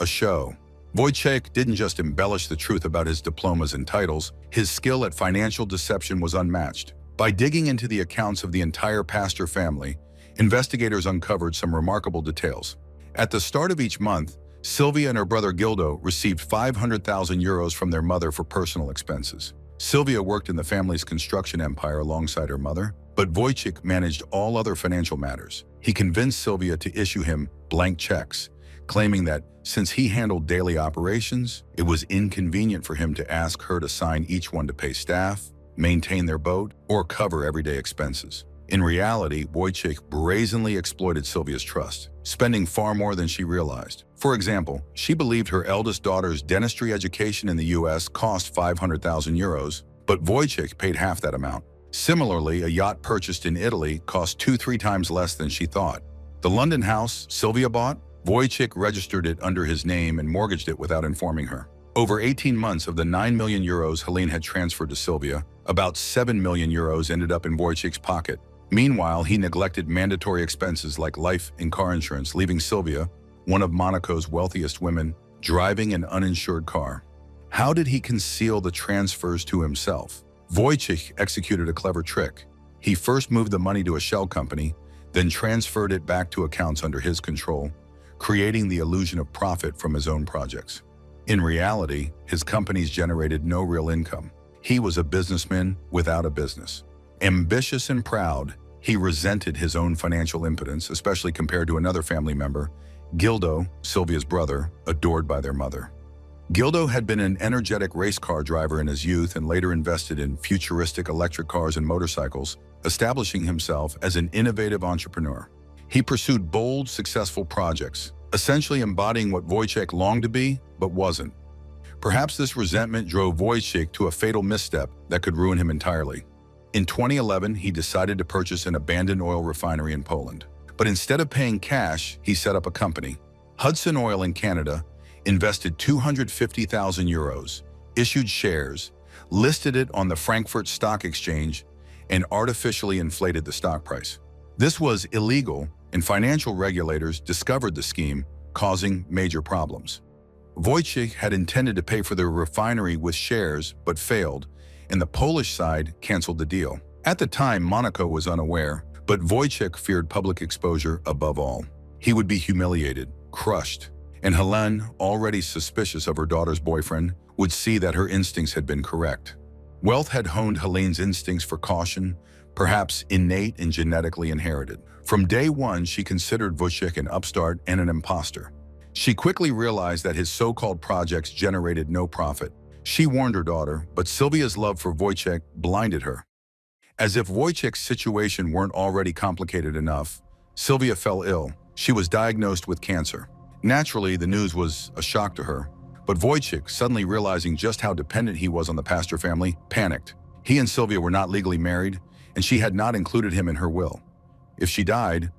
a show. Wojciech didn't just embellish the truth about his diplomas and titles, his skill at financial deception was unmatched. By digging into the accounts of the entire Pastor family, investigators uncovered some remarkable details. At the start of each month, Sylvia and her brother Gildo received 500,000 euros from their mother for personal expenses. Sylvia worked in the family's construction empire alongside her mother, but Wojciech managed all other financial matters. He convinced Sylvia to issue him blank checks, claiming that since he handled daily operations, it was inconvenient for him to ask her to sign each one to pay staff, maintain their boat, or cover everyday expenses. In reality, Wojciech brazenly exploited Sylvia's trust, spending far more than she realized. For example, she believed her eldest daughter's dentistry education in the US cost 500,000 euros, but Wojciech paid half that amount. Similarly, a yacht purchased in Italy cost 2-3 times less than she thought. The London house Sylvia bought, Wojciech registered it under his name and mortgaged it without informing her. Over 18 months of the 9 million euros Helene had transferred to Sylvia, about 7 million euros ended up in Wojciech's pocket. Meanwhile, he neglected mandatory expenses like life and car insurance, leaving Sylvia, one of Monaco's wealthiest women, driving an uninsured car. How did he conceal the transfers to himself? Wojciech executed a clever trick. He first moved the money to a shell company, then transferred it back to accounts under his control, creating the illusion of profit from his own projects. In reality, his companies generated no real income. He was a businessman without a business. Ambitious and proud, he resented his own financial impotence, especially compared to another family member, Gildo, Sylvia's brother, adored by their mother. Gildo had been an energetic race car driver in his youth and later invested in futuristic electric cars and motorcycles, establishing himself as an innovative entrepreneur. He pursued bold, successful projects, essentially embodying what Wojciech longed to be, but wasn't. Perhaps this resentment drove Wojciech to a fatal misstep that could ruin him entirely. In 2011, he decided to purchase an abandoned oil refinery in Poland. But instead of paying cash, he set up a company. Hudson Oil in Canada invested 250,000 euros, issued shares, listed it on the Frankfurt Stock Exchange, and artificially inflated the stock price. This was illegal, and financial regulators discovered the scheme, causing major problems. Wojciech had intended to pay for the refinery with shares, but failed, and the Polish side canceled the deal. At the time, Monaco was unaware, but Wojciech feared public exposure above all. He would be humiliated, crushed, and Helene, already suspicious of her daughter's boyfriend, would see that her instincts had been correct. Wealth had honed Helene's instincts for caution, perhaps innate and genetically inherited. From day one, she considered Wojciech an upstart and an imposter. She quickly realized that his so-called projects generated no profit. She warned her daughter, but Sylvia's love for Wojciech blinded her. As if Wojciech's situation weren't already complicated enough, Sylvia fell ill. She was diagnosed with cancer. Naturally, the news was a shock to her, but Wojciech, suddenly realizing just how dependent he was on the Pastor family, panicked. He and Sylvia were not legally married, and she had not included him in her will. If she died,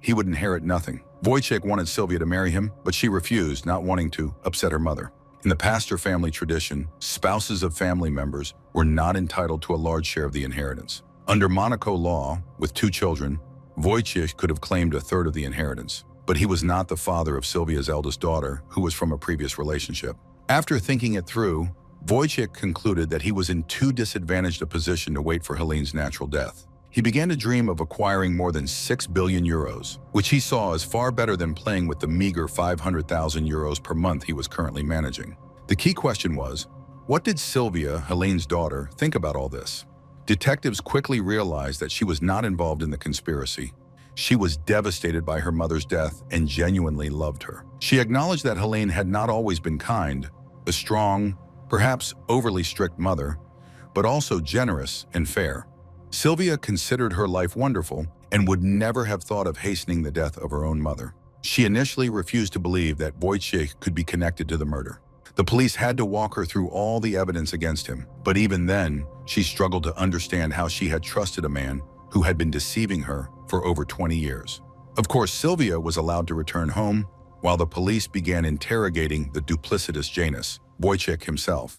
he would inherit nothing. Wojciech wanted Sylvia to marry him, but she refused, not wanting to upset her mother. In the Pastor family tradition, spouses of family members were not entitled to a large share of the inheritance. Under Monaco law, with 2 children, Wojciech could have claimed a third of the inheritance, but he was not the father of Sylvia's eldest daughter, who was from a previous relationship. After thinking it through, Wojciech concluded that he was in too disadvantaged a position to wait for Helene's natural death. He began to dream of acquiring more than 6 billion euros, which he saw as far better than playing with the meager 500,000 euros per month he was currently managing. The key question was, what did Sylvia, Helene's daughter, think about all this? Detectives quickly realized that she was not involved in the conspiracy. She was devastated by her mother's death and genuinely loved her. She acknowledged that Helene had not always been kind, a strong, perhaps overly strict mother, but also generous and fair. Sylvia considered her life wonderful and would never have thought of hastening the death of her own mother. She initially refused to believe that Wojciech could be connected to the murder. The police had to walk her through all the evidence against him, but even then, she struggled to understand how she had trusted a man who had been deceiving her for over 20 years. Of course, Sylvia was allowed to return home while the police began interrogating the duplicitous Janus, Wojciech himself.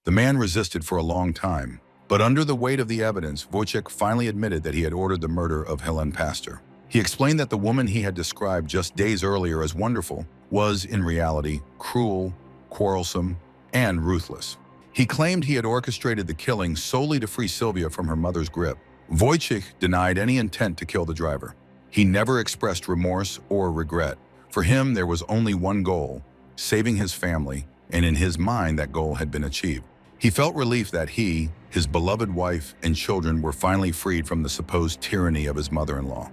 The man resisted for a long time, but under the weight of the evidence, Wojciech finally admitted that he had ordered the murder of Helen Pastor. He explained that the woman he had described just days earlier as wonderful was, in reality, cruel, quarrelsome, and ruthless. He claimed he had orchestrated the killing solely to free Sylvia from her mother's grip. Wojciech denied any intent to kill the driver. He never expressed remorse or regret. For him, there was only one goal, saving his family, and in his mind that goal had been achieved. He felt relief that he, his beloved wife, and children were finally freed from the supposed tyranny of his mother-in-law.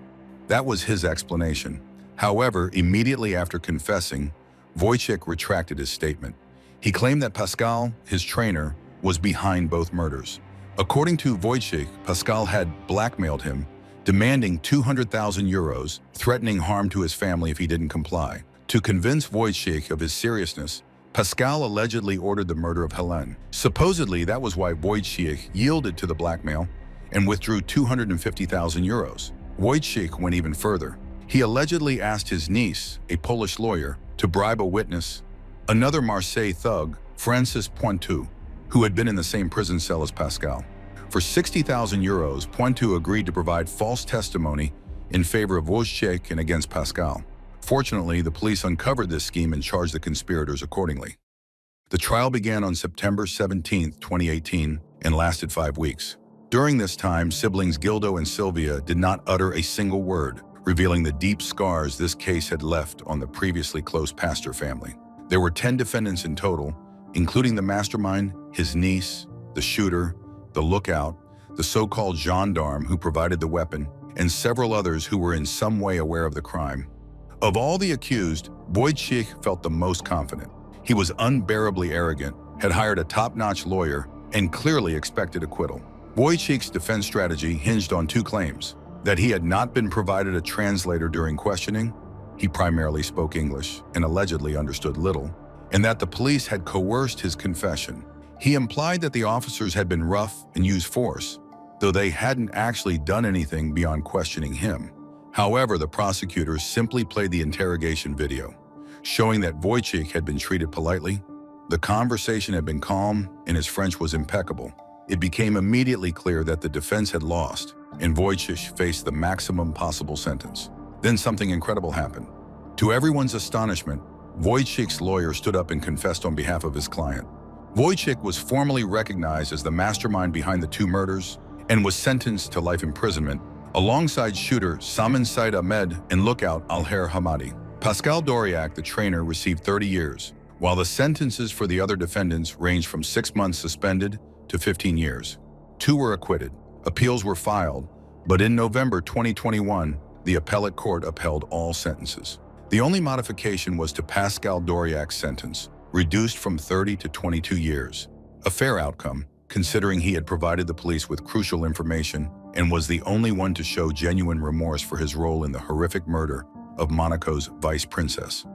That was his explanation. However, immediately after confessing, Wojciech retracted his statement. He claimed that Pascal, his trainer, was behind both murders. According to Wojciech, Pascal had blackmailed him, demanding 200,000 euros, threatening harm to his family if he didn't comply. To convince Wojciech of his seriousness, Pascal allegedly ordered the murder of Helen. Supposedly, that was why Wojciech yielded to the blackmail and withdrew 250,000 euros. Wojciech went even further. He allegedly asked his niece, a Polish lawyer, to bribe a witness, another Marseille thug, Francis Pointu, who had been in the same prison cell as Pascal. For 60,000 euros, Pointu agreed to provide false testimony in favor of Wojciech and against Pascal. Fortunately, the police uncovered this scheme and charged the conspirators accordingly. The trial began on September 17, 2018, and lasted 5 weeks. During this time, siblings Gildo and Sylvia did not utter a single word, revealing the deep scars this case had left on the previously close Pastor family. There were 10 defendants in total, including the mastermind, his niece, the shooter, the lookout, the so-called gendarme who provided the weapon, and several others who were in some way aware of the crime. Of all the accused, Wojciech felt the most confident. He was unbearably arrogant, had hired a top-notch lawyer, and clearly expected acquittal. Wojciech's defense strategy hinged on 2 claims: that he had not been provided a translator during questioning, he primarily spoke English and allegedly understood little, and that the police had coerced his confession. He implied that the officers had been rough and used force, though they hadn't actually done anything beyond questioning him. However, the prosecutors simply played the interrogation video, showing that Wojciech had been treated politely. The conversation had been calm, and his French was impeccable. It became immediately clear that the defense had lost, and Wojciech faced the maximum possible sentence. Then something incredible happened. To everyone's astonishment, Wojciech's lawyer stood up and confessed on behalf of his client. Wojciech was formally recognized as the mastermind behind the 2 murders and was sentenced to life imprisonment, alongside shooter Samin Said Ahmed and lookout Alher Hamadi. Pascal Doriac, the trainer, received 30 years, while the sentences for the other defendants ranged from 6 months suspended to 15 years. 2 were acquitted. Appeals were filed, but in November 2021, the appellate court upheld all sentences. The only modification was to Pascal Doriac's sentence, reduced from 30 to 22 years. A fair outcome, considering he had provided the police with crucial information and was the only one to show genuine remorse for his role in the horrific murder of Monaco's vice princess.